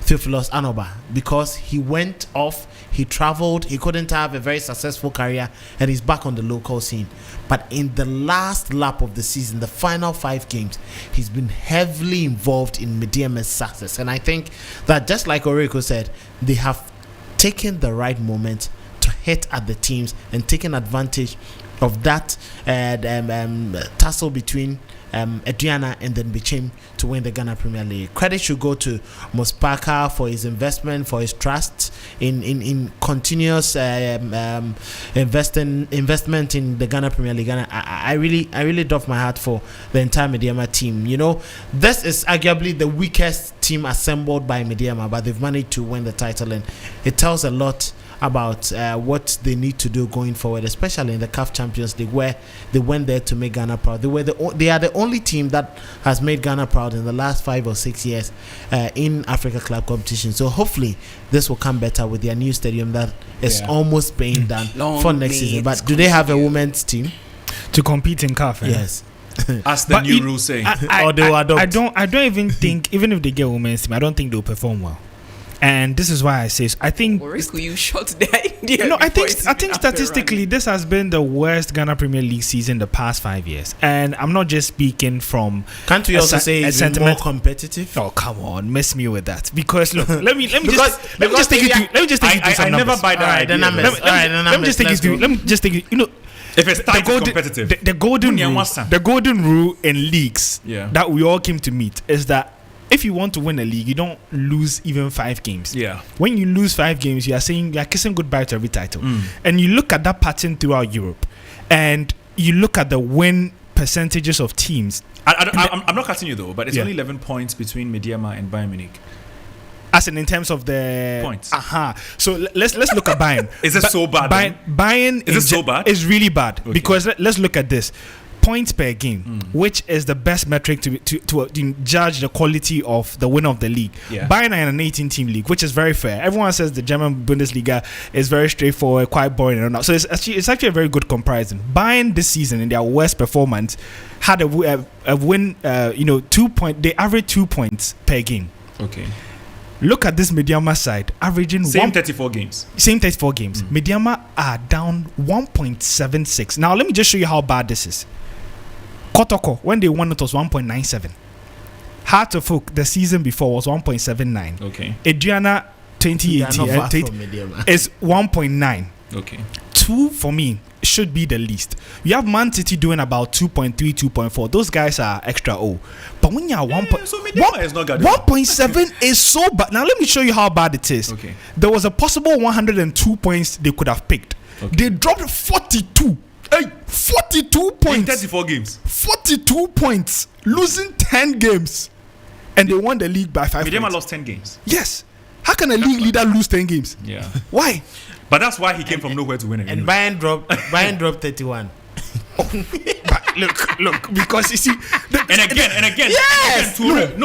Speaker 3: Theophilus Anoba, because he went off, he traveled, he couldn't have a very successful career, and he's back on the local scene. But in the last lap of the season, the final 5 games, he's been heavily involved in Mediama's success. And I think that, just like Oreko said, they have taken the right moment to hit at the teams and taken advantage of that tussle between Adriana and then Bichim to win the Ghana Premier League. Credit should go to Mospaka for his investment, for his trust in continuous investment in the Ghana Premier League. And I really doff my heart for the entire Mediama team. You know, this is arguably the weakest team assembled by Mediama, but they've managed to win the title, and it tells a lot about what they need to do going forward, especially in the CAF Champions League, where they went there to make Ghana proud. They are the only team that has made Ghana proud in the last 5 or 6 years in Africa Club competition. So hopefully this will come better with their new stadium that is almost being done for next season. But do they have a women's team
Speaker 4: to compete in CAF?
Speaker 3: Yes.
Speaker 1: As the new rule saying,
Speaker 4: or they will adopt. I don't even think, even if they get women's team, I don't think they'll perform well. And this is why I say, I think.
Speaker 2: Oreko, you shot the idea.
Speaker 4: No, I think statistically, this has been the worst Ghana Premier League season the past 5 years. And I'm not just speaking from.
Speaker 3: Can't we also say it's more competitive?
Speaker 4: Oh, come on, miss me with that. Because look, let me just take you through. Let me just take you through some numbers.
Speaker 1: I never buy that idea.
Speaker 4: Let me just take you through. Let me just take you. You know,
Speaker 1: if it's tight, it's competitive.
Speaker 4: The golden rule in leagues that we all came to meet is that if you want to win a league, you don't lose even 5 games.
Speaker 1: Yeah.
Speaker 4: When you lose 5 games, you are kissing goodbye to every title. And you look at that pattern throughout Europe, and you look at the win percentages of teams.
Speaker 1: I'm not cutting you though, but it's only 11 points between Mediama and Bayern Munich.
Speaker 4: As in terms of the
Speaker 1: points.
Speaker 4: So let's look at Bayern.
Speaker 1: Is it so bad?
Speaker 4: Bayern
Speaker 1: is it so bad?
Speaker 4: It's really bad because let's look at this. Points per game, which is the best metric to judge the quality of the winner of the league. Bayern are in an 18-team league, which is very fair. Everyone says the German Bundesliga is very straightforward, quite boring, and all. So it's actually a very good comparison. Bayern this season, in their worst performance, had a win. 2 point. They averaged 2 points per game.
Speaker 1: Okay.
Speaker 4: Look at this Mediama side, averaging
Speaker 1: same 34 games.
Speaker 4: Mediama are down 1.76. Now let me just show you how bad this is. Kotoko, when they won, it was 1.97. Heart of Oak, the season before, was 1.79.
Speaker 1: Okay.
Speaker 4: Adriana 2018 is 1.9.
Speaker 1: Okay.
Speaker 4: 2 for me should be the least. You have Man City doing about 2.3, 2.4. Those guys are extra O. But when you're 1.7 is so bad. Now let me show you how bad it is.
Speaker 1: Okay.
Speaker 4: There was a possible 102 points they could have picked. Okay. They dropped 42. 42 points.
Speaker 1: In 34 games.
Speaker 4: 42 points. Losing 10 games. And they won the league by 5 points.
Speaker 1: Mediama lost 10 games.
Speaker 4: Yes. How can a league leader lose 10 games?
Speaker 1: Yeah.
Speaker 4: Why?
Speaker 1: But that's why he came from nowhere to win it.
Speaker 3: And Bayern dropped 31.
Speaker 4: Look, because you see,
Speaker 1: and again,
Speaker 3: yes,
Speaker 1: again.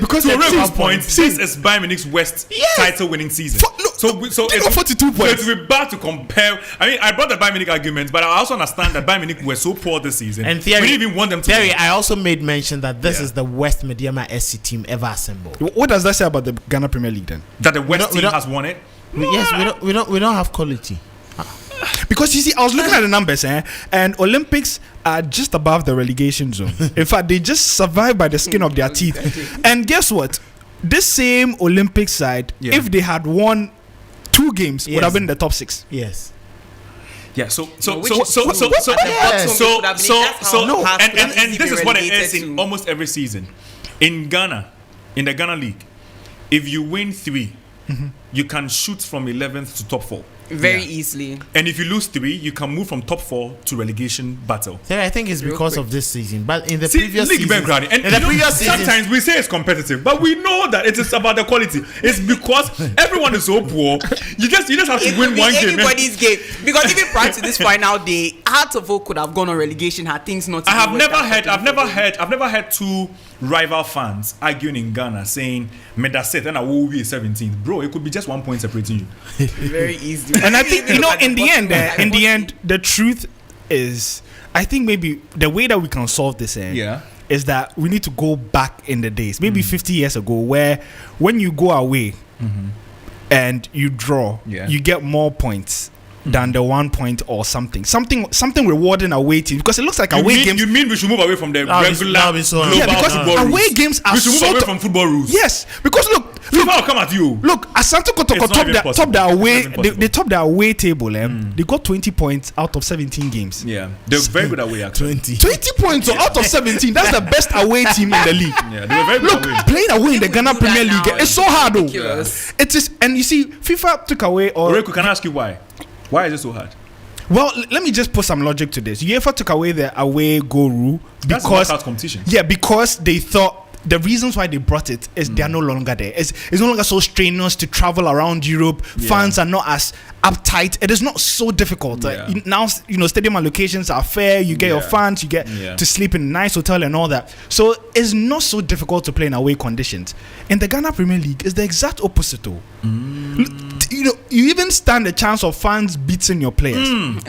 Speaker 1: Because to Rego's point, this is Bayern Munich's worst title winning season. So it's
Speaker 4: 42 points.
Speaker 1: So it's bad to compare. I mean, I brought the Bayern Munich argument, but I also understand that Bayern Munich were so poor this season.
Speaker 3: And we didn't even want them to. Theory, I also made mention that this is the worst Mediama SC team ever assembled.
Speaker 4: What does that say about the Ghana Premier League then?
Speaker 1: That the West team has won it?
Speaker 3: Yes, we don't have quality.
Speaker 4: Because you see, I was looking at the numbers, and Olympics are just above the relegation zone. In fact, they just survive by the skin of their teeth. And guess what? This same Olympic side, if they had won 2 games, would have been in the top 6.
Speaker 3: Yes.
Speaker 1: Yeah. So this is what it is in almost every season. In Ghana, in the Ghana League, if you win 3, you can shoot from 11th to top 4.
Speaker 2: Very easily.
Speaker 1: And if you lose 3, you can move from top 4 to relegation battle.
Speaker 3: Yeah, I think it's because of this season. But in the previous season,
Speaker 1: sometimes we say it's competitive, but we know that it is about the quality. It's because everyone is so poor. You just have to win one game.
Speaker 2: Anybody's game. Because even prior to this final day, Heart of Oak could have gone on relegation had things not.
Speaker 1: I've never heard 2 rival fans arguing in Ghana saying Medaset and Awowi is 17th. Bro, it could be just 1 point separating you.
Speaker 2: Very easy.
Speaker 4: And I think in the end, the truth is, I think maybe the way that we can solve this is that we need to go back in the days, maybe 50 years ago, where when you go away and you draw, you get more points than the 1 point or something rewarding away team, because it looks like away games.
Speaker 1: You mean we should move away from the regular global
Speaker 4: because
Speaker 1: football
Speaker 4: away
Speaker 1: rules.
Speaker 4: games are
Speaker 1: we should move away from football rules.
Speaker 4: Yes, because look,
Speaker 1: I'll come at you.
Speaker 4: Look, Asante Kotoko top the away. They top the away table. They got 20 points out of 17 games.
Speaker 1: Yeah, they're very good away. Actually,
Speaker 4: 20 points out of 17. That's the best away team in the league.
Speaker 1: Yeah, they were very good away.
Speaker 4: Playing away in the Ghana Premier League, it's so hard though. It is, and you see, FIFA took away.
Speaker 1: Reku, can I ask you why? Why is it so hard?
Speaker 4: Well, let me just put some logic to this. UEFA took away the away goal rule because
Speaker 1: competition.
Speaker 4: Yeah, because they thought the reasons why they brought it is they are no longer there. It's no longer so strenuous to travel around Europe. Fans are not as uptight. It is not so difficult. Now, stadium allocations are fair. You get your fans. You get to sleep in a nice hotel and all that. So it's not so difficult to play in away conditions. In the Ghana Premier League, it's the exact opposite though. You even stand a chance of fans beating your players and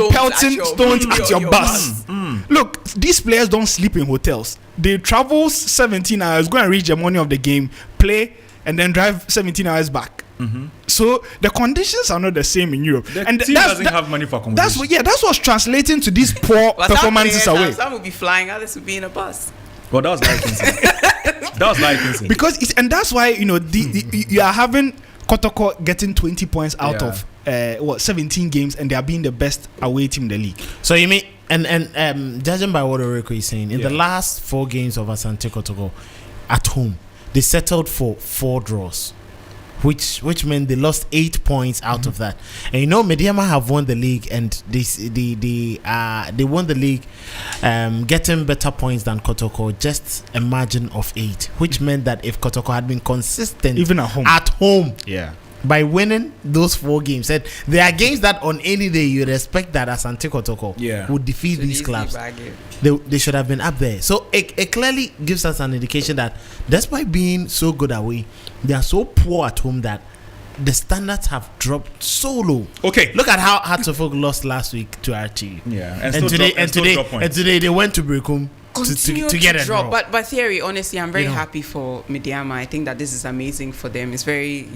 Speaker 4: pelting stones at your bus. Look, these players don't sleep in hotels. They travel 17 hours, go and reach the morning of the game, play, and then drive 17 hours back. So the conditions are not the same in Europe.
Speaker 1: The team doesn't have money for accommodation.
Speaker 4: That's what's translating to these poor performances away.
Speaker 2: Some will be flying, others will be in a bus.
Speaker 1: Well, that was licensing.
Speaker 4: Because that's why you are having Kotoko getting 20 points out of 17 games, and they are being the best away team in the league.
Speaker 3: So you mean, and judging by what Oreko is saying, in the last 4 games of Asante Kotoko at home, they settled for 4 draws, which meant they lost 8 points out of that. And Mediama have won the league, and they won the league, getting better points than Kotoko, just a margin of 8, which meant that if Kotoko had been consistent
Speaker 4: even at home,
Speaker 3: by winning those 4 games, and there are games that on any day you'd expect that Asante Kotoko would defeat these clubs. They should have been up there. So it clearly gives us an indication that despite being so good away, they are so poor at home that the standards have dropped so low.
Speaker 1: Okay,
Speaker 3: look at how Hartlepool lost last week to Archie.
Speaker 1: And
Speaker 3: today they went to Brekum to get a draw.
Speaker 2: But theory, honestly, I'm very happy for Mediama. I think that this is amazing for them. It's very,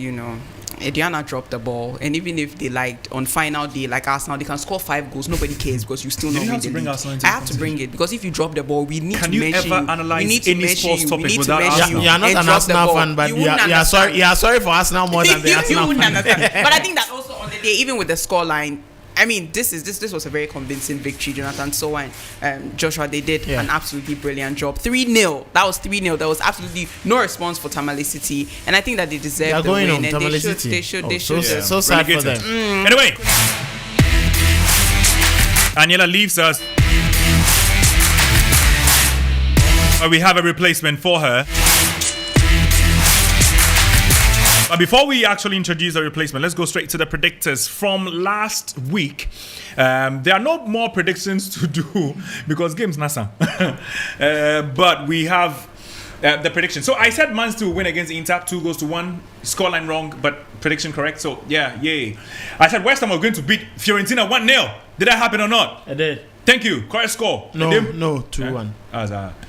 Speaker 2: Ediana dropped the ball, and even if they on final day like Arsenal, they can score 5 goals. Nobody cares because you still not win the league. I have to bring it because if you drop the ball, we need to mention.
Speaker 1: Can you ever analyze any sports topic without Arsenal?
Speaker 3: You are not an Arsenal fan, but you are sorry. You are sorry for Arsenal more than the Arsenal fan.
Speaker 2: But I think that also on the day, even with the scoreline, I mean, this was a very convincing victory, Jonathan. So Joshua, they did an absolutely brilliant job. 3-0. That was 3-0. There was absolutely no response for Tamale City, and I think that they deserve the win. And they should.
Speaker 3: So sad for them.
Speaker 1: Anyway, Aniela leaves us. We have a replacement for her. But before we actually introduce the replacement, let's go straight to the predictors from last week. There are no more predictions to do because game's Nasa. But we have the prediction. So I said Man City will win against Inter, 2-1. Scoreline wrong, but prediction correct. So yay. I said West Ham were going to beat Fiorentina 1-0. Did that happen or not?
Speaker 3: It did.
Speaker 1: Thank you. Correct score.
Speaker 3: No, 2-1.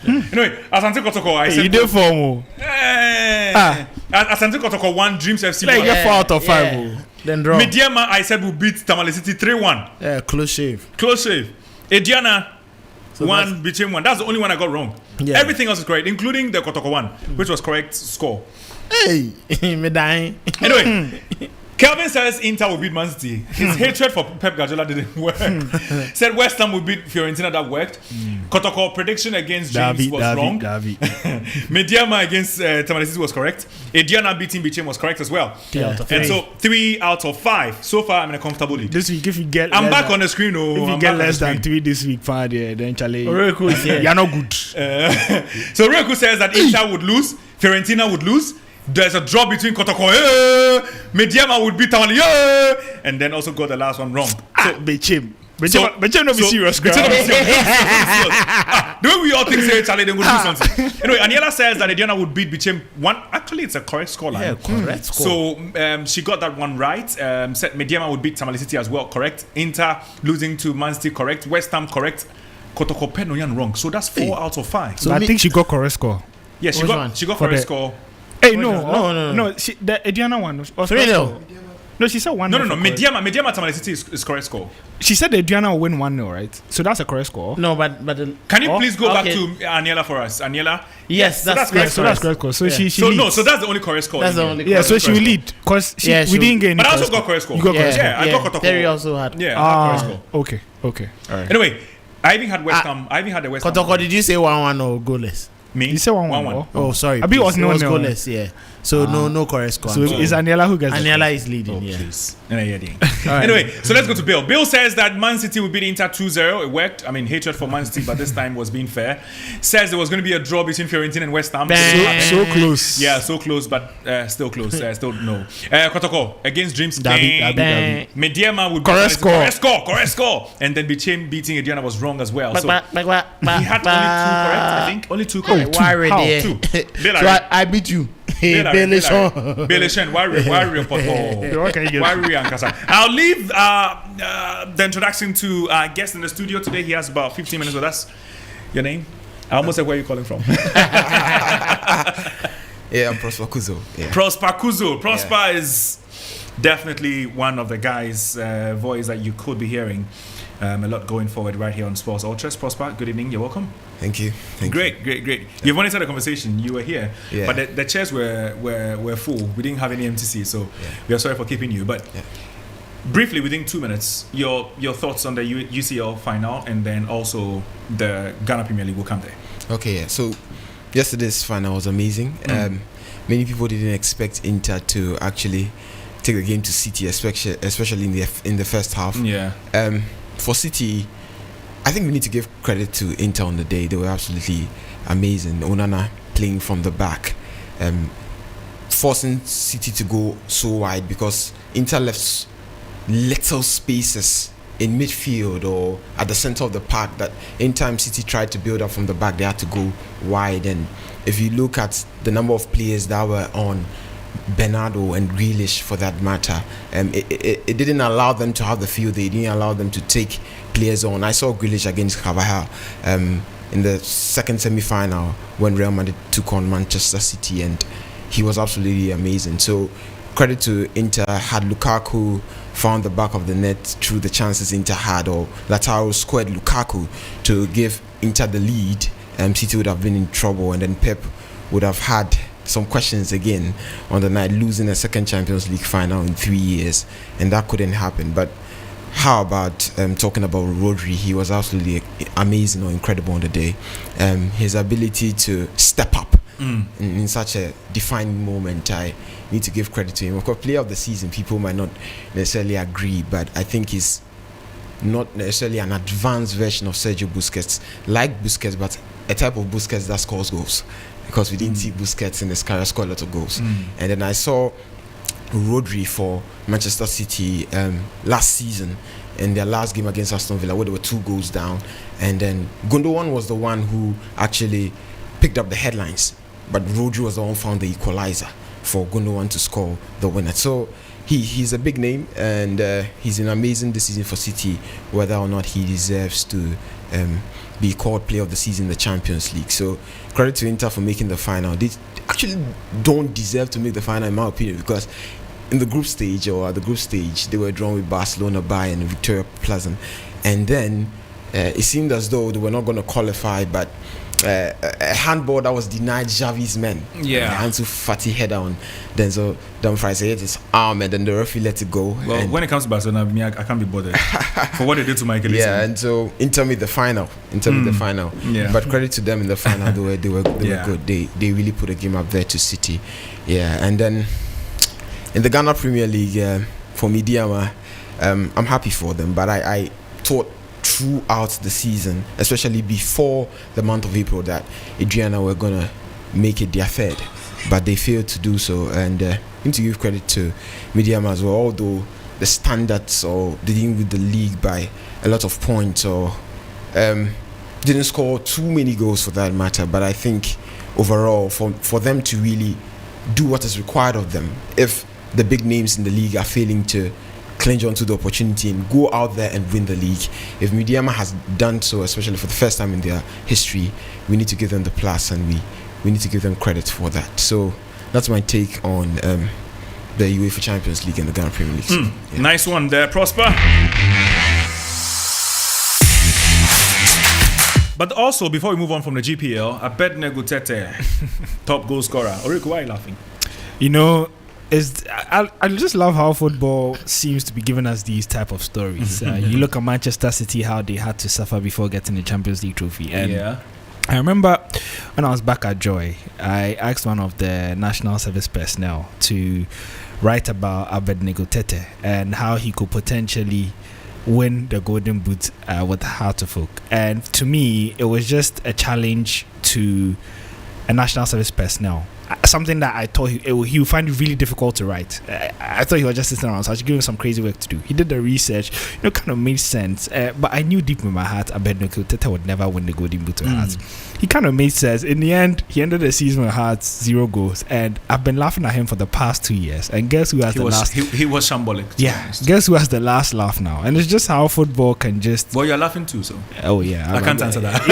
Speaker 1: Anyway, Asante Kotoko, I said.
Speaker 4: You did formal.
Speaker 1: Asante Kotoko 1, Dreams FC.
Speaker 4: Like get 4 out of 5.
Speaker 3: Then draw.
Speaker 1: Mediama, I said will beat Tamale City 3-1.
Speaker 3: Yeah, close shave.
Speaker 1: Ediana 1 became 1. That's the only one I got wrong. Yeah. Everything else is correct, including the Kotoko 1, which was correct score.
Speaker 3: Hey, me dying.
Speaker 1: Anyway. Kelvin says Inter will beat Man City. His hatred for Pep Guardiola didn't work. Said West Ham will beat Fiorentina. That worked. Kotoko prediction against James was wrong. Mediama against Tamale City was correct. Ediana beating Bichim was correct as well. And so 3 out of 5. So far, I'm in a comfortable lead.
Speaker 4: This week, if you get,
Speaker 1: I'm back on the screen.
Speaker 4: If you get less than 3 this week, then Charlie, you're not good.
Speaker 1: So Reku says that Inter would lose, Fiorentina would lose. There's a draw between Kotoko, Mediama would beat Tamale, and then also got the last one wrong. So
Speaker 4: Bichim not be serious.
Speaker 1: The way we all think say Charlie, then we'll do something. Anyway, Aniela says that Ediana would beat Bichim 1. Actually, it's a correct scoreline.
Speaker 3: Yeah, correct score.
Speaker 1: So she got that one right. Said Mediama would beat Tamale City as well, correct. Inter losing to Man City, correct. West Ham, correct. Kotoko Penoyan wrong. So that's 4 out of 5.
Speaker 4: So I think she got correct score.
Speaker 1: Yeah, she got correct score.
Speaker 4: Hey, no. The Ediana one was
Speaker 3: 3-0.
Speaker 4: No, she said 1-0.
Speaker 1: No. Mediama Tamale City is correct score.
Speaker 4: She said the Ediana will win 1-0, right? So that's a correct score.
Speaker 3: No, but
Speaker 1: can you please go back to Aniela for us? Aniela?
Speaker 3: Yes, that's correct.
Speaker 4: So that's correct score. So she leads.
Speaker 1: So that's the only correct score.
Speaker 3: That's the only.
Speaker 4: Yeah, so she will lead because we didn't get any.
Speaker 1: But I also got correct score.
Speaker 4: You got correct score.
Speaker 1: Yeah, I got Kotoko.
Speaker 3: Terry also had.
Speaker 1: Yeah, I got correct
Speaker 4: score. Okay. All right.
Speaker 1: Anyway, I even had West Ham.
Speaker 3: Kotoko, did you say 1-1 or goalless?
Speaker 1: Me?
Speaker 4: You said 1-1.
Speaker 3: Oh, sorry.
Speaker 4: I was
Speaker 3: goalless. Yeah. So no correct score.
Speaker 4: So it's Aniela who gets.
Speaker 3: Aniela is leading.
Speaker 1: Please. Anyway, so let's go to Bill. Bill says that Man City will beat Inter 2-0. It worked. I mean, hatred for Man City, but this time was being fair. Says there was going to be a draw between Fiorentina and West Ham.
Speaker 4: So close.
Speaker 1: Yeah, so close, but still close. Still no. Kotoko against Dreams.
Speaker 3: David.
Speaker 1: Mediama would
Speaker 4: correct
Speaker 1: score. And then Bichim beating Ediana was wrong as well. So he had only 2 correct. I think only 2 correct.
Speaker 3: Two. So I beat you.
Speaker 1: I'll leave the introduction to our guest in the studio today. He has about 15 minutes with us. Your name? I almost said where you're calling from.
Speaker 14: Yeah, I'm Prosper Kuzo. Yeah.
Speaker 1: Prosper Kuzo. Prosper is definitely one of the guys' voice that you could be hearing a lot going forward right here on Sports Ultras. Prosper, good evening. You're welcome.
Speaker 14: Thank you.
Speaker 1: Great. You've only started the conversation. You were here, but the chairs were full. We didn't have any MTC, so we are sorry for keeping you. But briefly, within 2 minutes, your thoughts on the UCL final, and then also the Ghana Premier League will come there.
Speaker 14: Okay, yeah. So yesterday's final was amazing. Many people didn't expect Inter to actually take the game to City, especially in the first half.
Speaker 1: Yeah.
Speaker 14: For City, I think we need to give credit to Inter on the day. They were absolutely amazing. Onana playing from the back, forcing City to go so wide because Inter left little spaces in midfield or at the center of the park that anytime City tried to build up from the back, they had to go wide. And if you look at the number of players that were on Bernardo and Grealish for that matter, it didn't allow them to have the field. They didn't allow them to take players on. I saw Grealish against Carvajal in the second semi-final when Real Madrid took on Manchester City, and he was absolutely amazing. So credit to Inter. Had Lukaku found the back of the net through the chances Inter had, or Lautaro squared Lukaku to give Inter the lead, City would have been in trouble, and then Pep would have had some questions again on the night, losing a second Champions League final in 3 years, and that couldn't happen. But how about talking about Rodri? He was absolutely amazing or incredible on the day. His ability to step up in such a defining moment, I need to give credit to him. Of course, player of the season, people might not necessarily agree, but I think he's not necessarily an advanced version of Sergio Busquets, like Busquets, but a type of Busquets that scores goals. Because we didn't see Busquets in his career score a lot of goals. And then I saw Rodri for Manchester City last season in their last game against Aston Villa, where they were 2 goals down, and then Gundogan was the one who actually picked up the headlines, but Rodri was the one who found the equalizer for Gundogan to score the winner. So he's a big name, and he's an amazing this season for City, whether or not he deserves to be called player of the season in the Champions League. So credit to Inter for making the final. They actually don't deserve to make the final, in my opinion, because in the group stage, they were drawn with Barcelona, Bayern, and Victoria Pleasant, and then it seemed as though they were not going to qualify, but a handball that was denied Xavi's men. Ansu Fati header on Denzel Dumfries hit his arm, and then the referee let it go.
Speaker 1: Well, when it comes to Barcelona, I can't be bothered for what they did to Michael.
Speaker 14: Yeah, and so Inter made the final.
Speaker 1: Yeah.
Speaker 14: But credit to them in the final. They were good. They really put a game up there to City. Yeah, and then in the Ghana Premier League, for Mediama, I'm happy for them, but I thought throughout the season, especially before the month of April, that Adriana were gonna make it their third, but they failed to do so. And I need to give credit to Mediama as well, although the standards, or they didn't win the league by a lot of points, or didn't score too many goals for that matter. But I think overall, for them to really do what is required of them, if the big names in the league are failing to clinch onto the opportunity and go out there and win the league. If Medeama has done so, especially for the first time in their history, we need to give them the plus, and we need to give them credit for that. So that's my take on the UEFA Champions League and the Ghana Premier League. So, yeah.
Speaker 1: Nice one there, Prosper. But also, before we move on from the GPL, Abednego Tete, top goal scorer. Oriku, why are you laughing?
Speaker 4: You know, I just love how football seems to be giving us these type of stories. You look at Manchester City, how they had to suffer before getting the Champions League trophy. And I remember when I was back at Joy, I asked one of the national service personnel to write about Abednego Tete and how he could potentially win the Golden Boot with Heart of Oak. And to me, it was just a challenge to a national service personnel. Something that I thought he would find it really difficult to write. I thought he was just sitting around, so I should give him some crazy work to do. He did the research, kind of made sense. But I knew deep in my heart, Abednego Tete would never win the Golden Boot with Hearts. He kind of made sense. In the end, he ended the season with Hearts 0 goals, and I've been laughing at him for the past 2 years. And guess who has last?
Speaker 1: He was shambolic.
Speaker 4: Yeah. Guess who has the last laugh now? And it's just how football can just.
Speaker 1: Well, you're laughing too, so.
Speaker 4: Oh yeah.
Speaker 1: I can't answer that.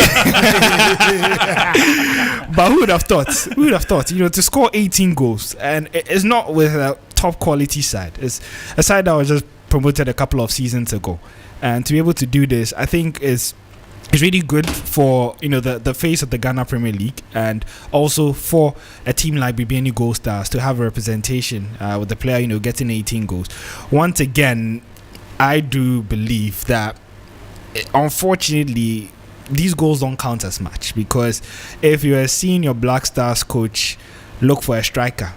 Speaker 4: But who would have thought? Who would have thought? To score 18 goals, and it's not with a top quality side. It's a side that was just promoted a couple of seasons ago, and to be able to do this, I think is really good for the face of the Ghana Premier League, and also for a team like BBNU Gold Stars to have a representation with the player getting 18 goals. Once again, I do believe that unfortunately these goals don't count as much, because if you are seeing your Black Stars coach look for a striker,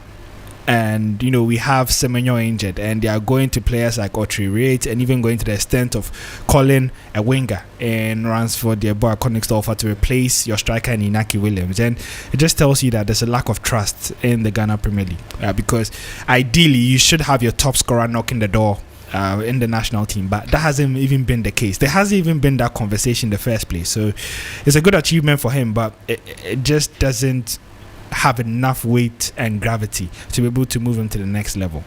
Speaker 4: and we have Semenyo injured, and they are going to players like Autry Rate, and even going to the extent of calling a winger in Ransford, their boy Konigstoffer, to replace your striker in Inaki Williams, and it just tells you that there's a lack of trust in the Ghana Premier League, because ideally you should have your top scorer knocking the door in the national team, but that hasn't even been the case. There hasn't even been that conversation in the first place, so it's a good achievement for him, but it just doesn't have enough weight and gravity to be able to move him to the next level.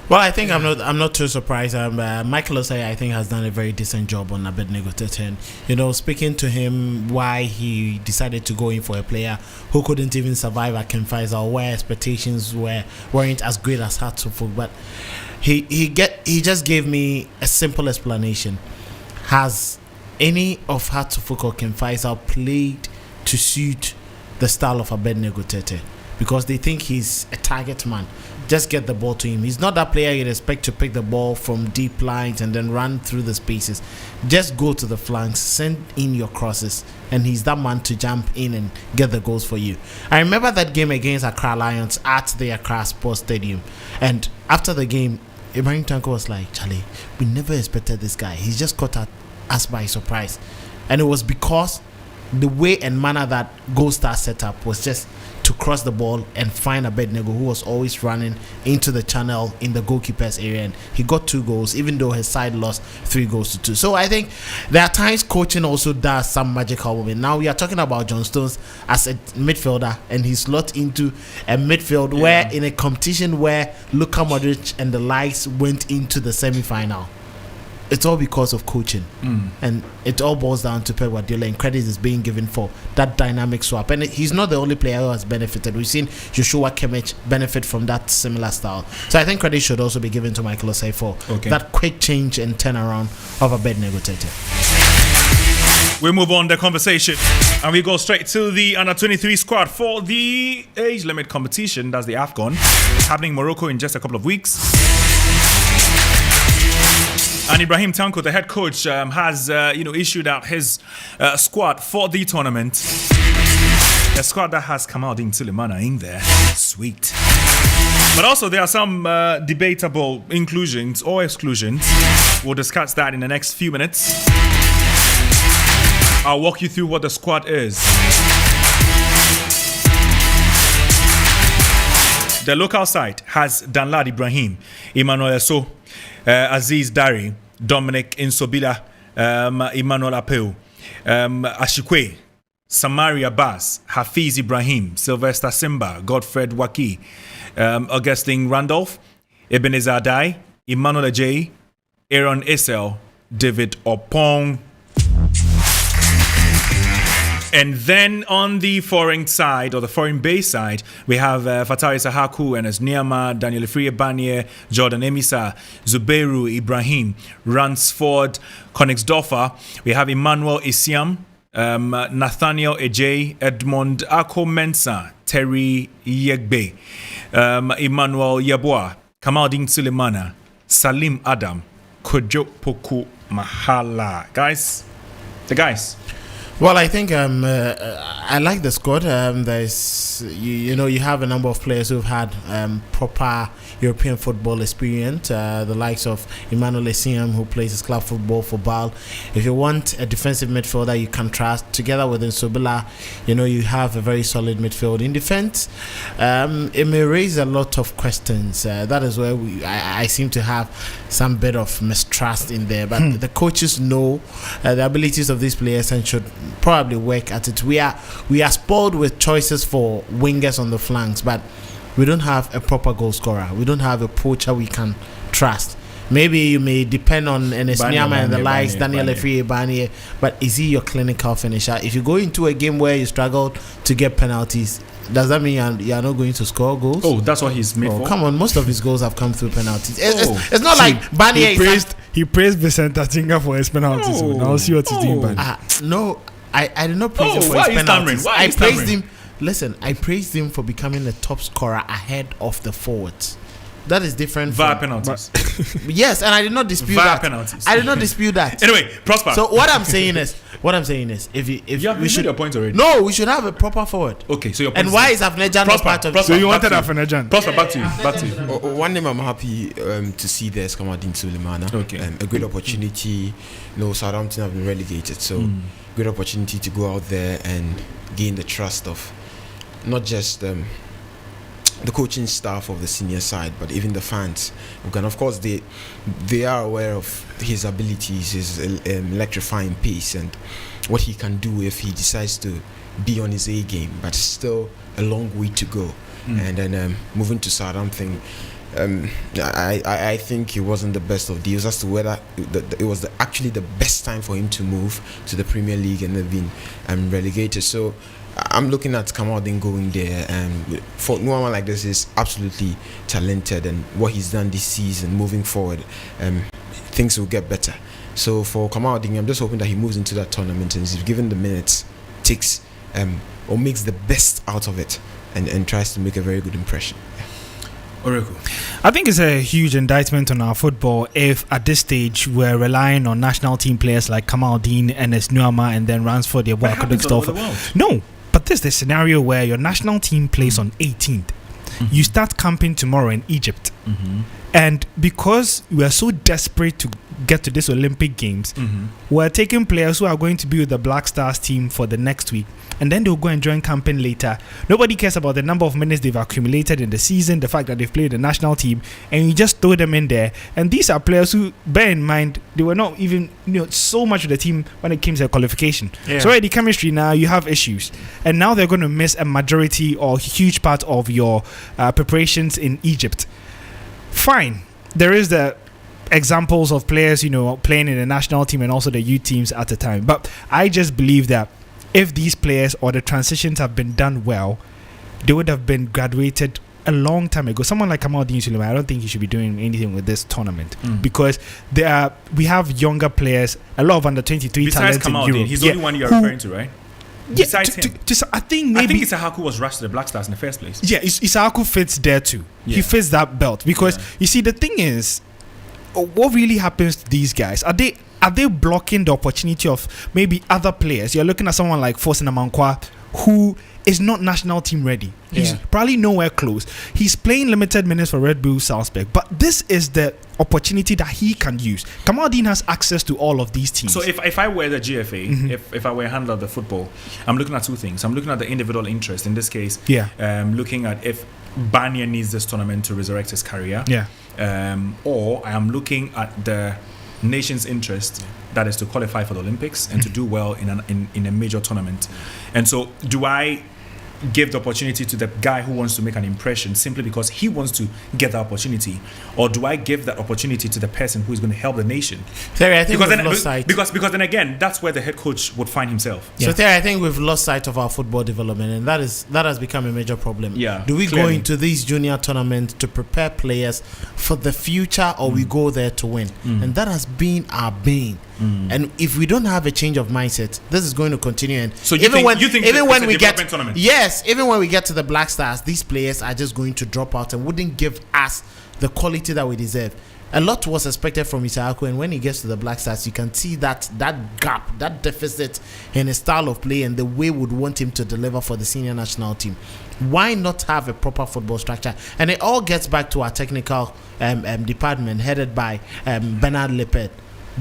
Speaker 3: Well, I think I'm not too surprised. Michael Osei, I think, has done a very decent job on Abednego Tete. Speaking to him, why he decided to go in for a player who couldn't even survive at Ken Faisal, where expectations weren't as great as Hartlepool, but he just gave me a simple explanation. Has any of Hartlepool or Ken Faisal played to suit the style of Abednego Tete? Because they think he's a target man. Just get the ball to him. He's not that player you'd expect to pick the ball from deep lines and then run through the spaces. Just go to the flanks, send in your crosses, and he's that man to jump in and get the goals for you. I remember that game against Accra Lions at the Accra Sports Stadium, and after the game, Ibrahim Tanko was like, Charlie, we never expected this guy. He's just caught us by surprise. And it was because the way and manner that Gold Star set up was just to cross the ball and find Abednego, who was always running into the channel in the goalkeeper's area, and he got 2 goals, even though his side lost 3-2. So I think there are times coaching also does some magical moment. Now we are talking about John Stones as a midfielder, and he's slot into a midfield where in a competition where Luka Modric and the likes went into the semi-final. It's all because of coaching, and it all boils down to Pep Guardiola, and credit is being given for that dynamic swap. And he's not the only player who has benefited. We've seen Joshua Kimmich benefit from that similar style. So I think credit should also be given to Michael Osei for that quick change and turnaround of Abednego Tete.
Speaker 1: We move on the conversation, and we go straight to the Under-23 squad for the age limit competition. That's the AFCON, happening in Morocco in just a couple of weeks. And Ibrahim Tanko, the head coach, has issued out his squad for the tournament. A squad that has Kamaldeen Sulemana in there. Sweet. But also there are some debatable inclusions or exclusions. We'll discuss that in the next few minutes. I'll walk you through what the squad is. The local side has Danlad Ibrahim, Emmanuel Eso, Aziz Dari, Dominic Insobila, Emmanuel Apeu, Ashikwe, Samari Abbas, Hafiz Ibrahim, Sylvester Simba, Godfred Waki, Augustine Randolph, Ebenezer Adai, Emmanuel Ajay, Aaron Issel, David Opong. And then on the foreign side, or the foreign base side, we have Fatai Sahaku and Niama, Daniel Friebanier, Jordan Emisa, Zubeiru Ibrahim, Ransford, Konigsdorfer. We have Emmanuel Isiam, Nathaniel Ejay, Edmond Ako Mensah, Terry Yegbe, Emmanuel Yabwa, Kamaldeen Sulemana, Salim Adam, Kojo Poku Mahala. Guys, the guys.
Speaker 3: Well, I think I like the squad. There's you have a number of players who've had proper European football experience. The likes of Emmanuel Esiam, who plays his club football for Bal. If you want a defensive midfielder you can trust, together with Nsobila, you have a very solid midfield. In defense, it may raise a lot of questions. That is where I seem to have some bit of mistrust in there. But the coaches know the abilities of these players and should probably work at it. We are spoiled with choices for wingers on the flanks, but we don't have a proper goal scorer. We don't have a poacher we can trust. Maybe you may depend on Enes Nyama and the likes, Daniel Efriye, but is he your clinical finisher? If you go into a game where you struggle to get penalties, does that mean you are not going to score goals?
Speaker 1: Oh, that's what he's made for.
Speaker 3: Come on, most of his goals have come through penalties. It's not like Banier.
Speaker 4: He praised Vicente Atinga for his penalties. Now see what he's doing.
Speaker 3: No, I did not praise him for his penalties. I praised him. Listen, I praised him for becoming the top scorer ahead of the forwards. That is different.
Speaker 1: VAR penalties.
Speaker 3: Yes, and I did not dispute that.
Speaker 1: Penalties.
Speaker 3: I did not dispute that.
Speaker 1: Anyway, Prosper.
Speaker 3: So what I'm saying is, if we should
Speaker 1: your point already.
Speaker 3: No, we should have a proper forward.
Speaker 1: Okay, so your point.
Speaker 3: And why is Afnejan not part of?
Speaker 4: So you wanted Afnejan?
Speaker 1: Prosper, back to you.
Speaker 14: One name I'm happy to see there is Kamaldeen Sulemana.
Speaker 1: Okay,
Speaker 14: a great opportunity. Southampton have been relegated, so great opportunity to go out there and gain the trust of not just the coaching staff of the senior side, but even the fans. And of course, they are aware of his abilities, his electrifying pace, and what he can do if he decides to be on his A game. But still a long way to go. And then moving to Southampton, I think it wasn't the best of deals as to whether it was actually the best time for him to move to the Premier League, and they've been relegated. So I'm looking at Kamaldeen going there, and for no one like this is absolutely talented, and what he's done this season moving forward, things will get better. So for Kamaldeen, I'm just hoping that he moves into that tournament and is given the minutes, takes or makes the best out of it, and tries to make a very good impression.
Speaker 4: I think it's a huge indictment on our football if at this stage we're relying on national team players like Kamaldeen, Enes Nuama, and then Ransford, Konigsdorfer. No, but this is the scenario where your national team plays on 18th. You start camping tomorrow in Egypt. And because we are so desperate to get to this Olympic Games, we're taking players who are going to be with the Black Stars team for the next week, and then they'll go and join camping later. Nobody cares about the number of minutes they've accumulated in the season, the fact that they've played the national team, and you just throw them in there. And these are players who, bear in mind, they were not even so much of the team when it came to the qualification. So already chemistry now, you have issues, and now they're going to miss a majority or huge part of your preparations in Egypt. Fine, there is the examples of players playing in the national team and also the youth teams at the time, but I just believe that if these players or the transitions have been done well, they would have been graduated a long time ago. Someone like Kamaldeen Sulemana, I don't think he should be doing anything with this tournament because we have younger players, a lot of under 23 talents in Europe.
Speaker 1: He's the only one you're referring to, right? Besides him,
Speaker 4: I think
Speaker 1: Isahaku was rushed to the Black Stars in the first place.
Speaker 4: Yeah, Isahaku fits there too. He fits that belt because you see, the thing is, what really happens to these guys? Are they blocking the opportunity of maybe other players? You're looking at someone like Fosun Amankwa, who is not national team ready. He's probably nowhere close. He's playing limited minutes for Red Bull Salzburg, but this is the opportunity that he can use. Kamaldeen has access to all of these teams.
Speaker 1: So if I were the GFA, if I were a handler of the football, I'm looking at two things. I'm looking at the individual interest in this case. Looking at if Banya needs this tournament to resurrect his career. Or I am looking at the nation's interest, that is to qualify for the Olympics and to do well in a major tournament. And so do I give the opportunity to the guy who wants to make an impression simply because he wants to get the opportunity, or do I give that opportunity to the person who is going to help the nation?
Speaker 3: Terry, I think
Speaker 1: because
Speaker 3: we've lost sight.
Speaker 1: Because then again, that's where the head coach would find himself.
Speaker 3: So Terry, I think we've lost sight of our football development, and that has become a major problem.
Speaker 1: Yeah,
Speaker 3: do we
Speaker 1: clearly
Speaker 3: go into these junior tournaments to prepare players for the future, or we go there to win? And that has been our bane. And if we don't have a change of mindset, this is going to continue. And
Speaker 1: so even when we get tournament?
Speaker 3: Yes, even when we get to the Black Stars, these players are just going to drop out and wouldn't give us the quality that we deserve. A lot was expected from Isaac, and when he gets to the Black Stars, you can see that gap, that deficit in his style of play and the way we would want him to deliver for the senior national team. Why not have a proper football structure? And it all gets back to our technical department headed by Bernard Lippert.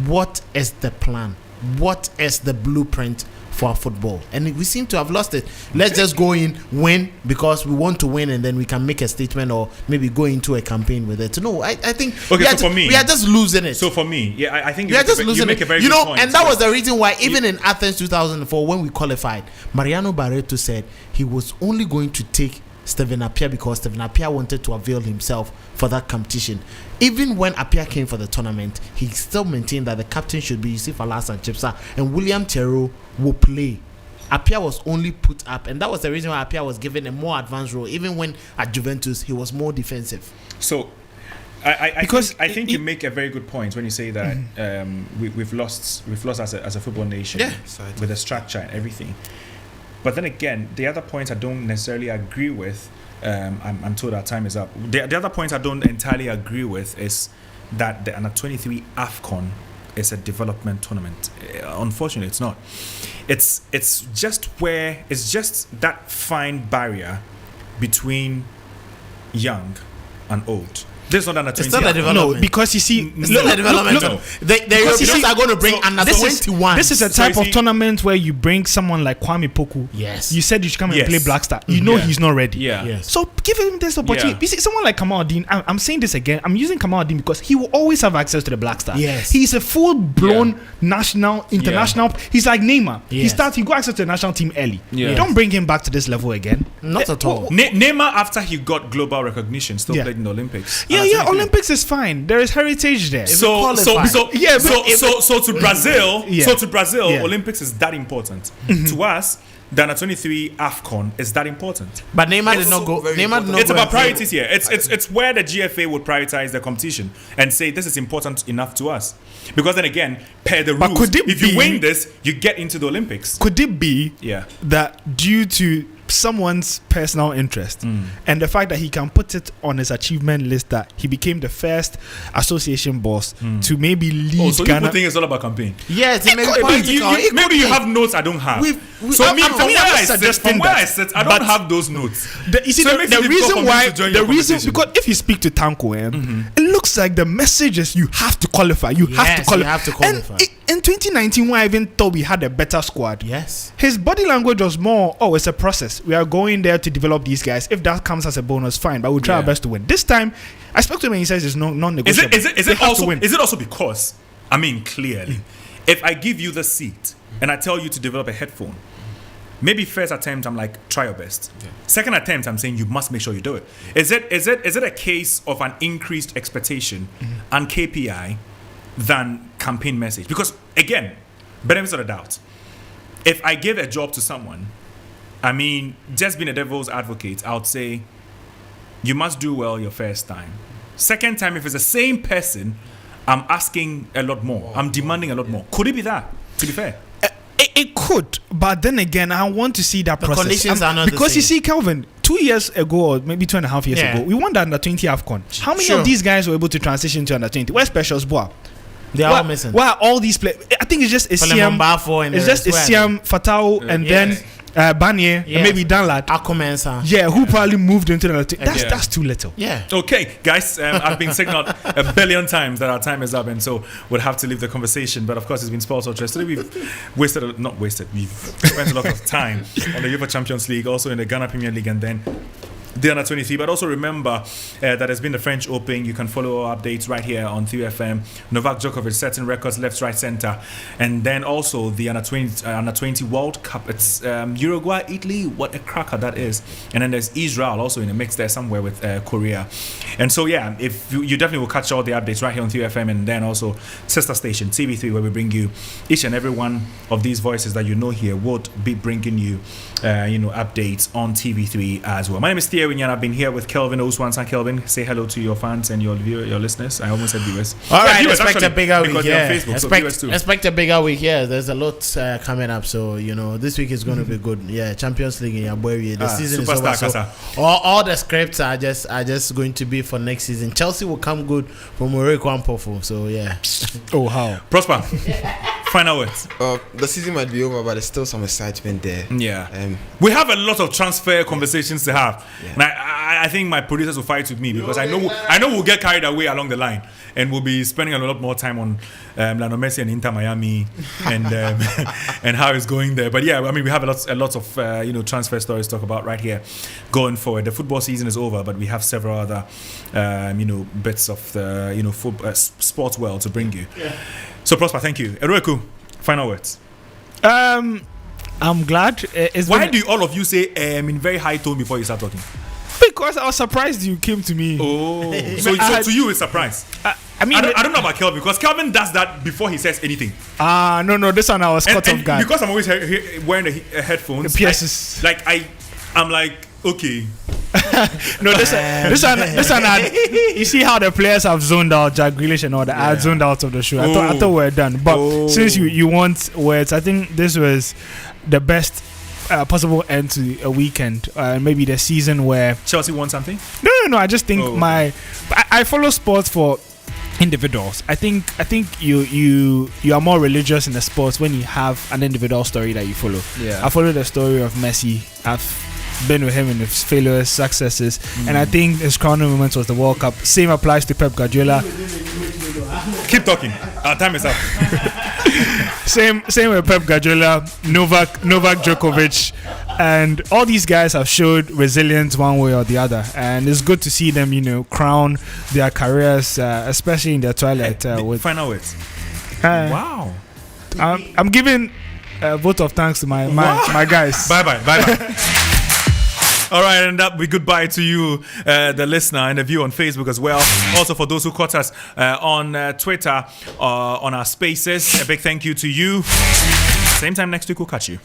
Speaker 3: What is the plan? What is the blueprint for football? And we seem to have lost it. Let's just go in, win because we want to win, and then we can make a statement or maybe go into a campaign with it. No, I think
Speaker 1: for me,
Speaker 3: we are just losing it.
Speaker 1: So for me, I think
Speaker 3: we are just losing it.
Speaker 1: You know,
Speaker 3: and that was the reason why even in Athens 2004, when we qualified, Mariano Barreto said he was only going to take Stephen Appiah because Stephen Appiah wanted to avail himself for that competition. Even when Appiah came for the tournament, he still maintained that the captain should be Yusuf Alas and Chipsa, and William Terrell will play. Appiah was only put up, and that was the reason why Appiah was given a more advanced role. Even when at Juventus, he was more defensive.
Speaker 1: So, I think you make a very good point when you say that we've lost as a football nation with the structure and everything. But then again, the other points I don't necessarily agree with. I'm told our time is up. The other point I don't entirely agree with is that the Under 23 AFCON is a development tournament. Unfortunately, it's not. It's just that fine barrier between young and old. This is not under 20.
Speaker 3: It's not a development.
Speaker 4: No, because you see,
Speaker 3: it's not a development. The Europeans are going to bring under 21.
Speaker 4: This is a type of tournament where you bring someone like Kwame Poku.
Speaker 3: Yes.
Speaker 4: You said you should come and play Black Star. You know he's not ready.
Speaker 1: Yeah.
Speaker 3: Yes.
Speaker 4: So give him this opportunity. You see, someone like Kamal Dean, I'm saying this again. I'm using Kamal Dean because he will always have access to the Black Star.
Speaker 3: Yes.
Speaker 4: He's a full-blown national, international. He's like Neymar.
Speaker 3: Yes.
Speaker 4: He got access to the national team early.
Speaker 1: Yeah.
Speaker 4: Don't bring him back to this level again.
Speaker 3: Not at all.
Speaker 1: Neymar, after he got global recognition, still played in the Olympics.
Speaker 4: Olympics is fine. There is heritage there.
Speaker 1: So to Brazil, Olympics is that important. To us, the Under 23 AFCON is that important.
Speaker 3: But Neymar did not go.
Speaker 1: It's about priorities here. It's where the GFA would prioritize the competition and say this is important enough to us. Because then again, per the rules, if you win this, you get into the Olympics.
Speaker 4: Could it be that due to someone's personal interest and the fact that he can put it on his achievement list that he became the first association boss to maybe lead
Speaker 1: so
Speaker 4: Ghana?
Speaker 1: You think it's all about campaign?
Speaker 3: Yes,
Speaker 1: maybe you have notes I don't have. From where I sit, I don't have those notes.
Speaker 4: The reason because if you speak to Tanko, it looks like the message is you have to qualify. You have to qualify. And in 2019, when I even thought we had a better squad, his body language was more, it's a process. We are going there to develop these guys. If that comes as a bonus, fine. But we'll try our best to win. This time, I spoke to him and he says it's non-negotiable.
Speaker 1: Is it also because, clearly, if I give you the seat and I tell you to develop a headphone, maybe first attempt I'm like, try your best. Second attempt I'm saying you must make sure you do it. Is it a case of an increased expectation and KPI than campaign message? Because again, benefits of the doubt. If I give a job to someone, just being a devil's advocate, I would say you must do well your first time. Second time, if it's the same person, I'm asking a lot more. I'm demanding a lot more. Could it be that, to be fair?
Speaker 4: It could, but then again, I want to see that process.
Speaker 3: Conditions are not
Speaker 4: because
Speaker 3: the
Speaker 4: you see, Calvin, 2 years ago or maybe 2.5 years ago, we won the Under 20 AFCON. How many of these guys were able to transition to Under 20? Where's Specials Boa?
Speaker 3: They are all missing.
Speaker 4: Why are all these players? I think it's just Isiam, Fatau, and then Banier, and maybe Danlad. Who probably moved into the team. That's too little.
Speaker 1: Okay, guys, I've been signaled a billion times that our time is up, and so we'll have to leave the conversation. But of course, it's been Sports Ultra. Today we've we've spent a lot of time on the UEFA Champions League, also in the Ghana Premier League, and then the under 23. But also remember that there's been the French Open. You can follow our updates right here on 3FM. Novak Djokovic setting records left, right, center, and then also the under 20 World Cup. It's Uruguay, Italy. What a cracker that is! And then there's Israel also in the mix there somewhere with Korea. And so yeah, if you definitely will catch all the updates right here on 3FM, and then also sister station TV3, where we bring you each and every one of these voices that you know here would be bringing you updates on TV3 as well. My name is Thierry and I've been here with Kelvin Oswansan. Kelvin, say hello to your fans and your listeners. I almost said viewers.
Speaker 3: All right,
Speaker 1: viewers,
Speaker 3: expect a bigger week. Yeah,
Speaker 1: Facebook,
Speaker 3: expect a bigger week. Yeah, there's a lot coming up. So this week is going to be good. Yeah, Champions League in Yabweri. The season is over. So all the scripts are just going to be for next season. Chelsea will come good from Morocco and Pofo. So yeah.
Speaker 4: Oh, how
Speaker 1: Prosper. Final words.
Speaker 14: The season might be over, but there's still some excitement there.
Speaker 1: Yeah. We have a lot of transfer conversations to have. Yeah. And I think my producers will fight with me because I know we'll get carried away along the line, and we'll be spending a lot more time on Lionel Messi and Inter Miami and and how it's going there. But yeah, I mean, we have a lot of transfer stories to talk about right here going forward. The football season is over, but we have several other bits of the sports world to bring you. Yeah. So Prosper, thank you. Erueku, final words.
Speaker 4: I'm glad.
Speaker 1: Why do all of you say in very high tone before you start talking?
Speaker 4: Because I was surprised you came to me.
Speaker 1: Oh, so to you it's surprise. I don't know about Kelvin because Kelvin does that before he says anything.
Speaker 4: No, this one I was caught off guard.
Speaker 1: Because I'm always wearing the headphones.
Speaker 4: The PSs.
Speaker 1: I'm like, okay.
Speaker 4: No, this one. You see how the players have zoned out, Jack Grealish and all that. I zoned out of the show. I thought we're done. But since you want words, I think this was the best possible end to a weekend. Maybe the season where
Speaker 1: Chelsea won something.
Speaker 4: No. I just think I follow sports for individuals. I think you are more religious in the sports when you have an individual story that you follow.
Speaker 1: Yeah.
Speaker 4: I follow the story of Messi. I've been with him in his failures, successes, and I think his crowning moment was the World Cup. Same applies to Pep Guardiola.
Speaker 1: Keep talking. Our time is up.
Speaker 4: Same with Pep Guardiola, Novak Djokovic, and all these guys have showed resilience one way or the other, and it's good to see them, crown their careers, especially in their twilight. With
Speaker 1: final words. Wow.
Speaker 4: I'm giving a vote of thanks to my guys.
Speaker 1: Bye. All right, and that will be goodbye to you, the listener, and the view on Facebook as well. Also, for those who caught us on Twitter, on our spaces, a big thank you to you. Same time next week, we'll catch you.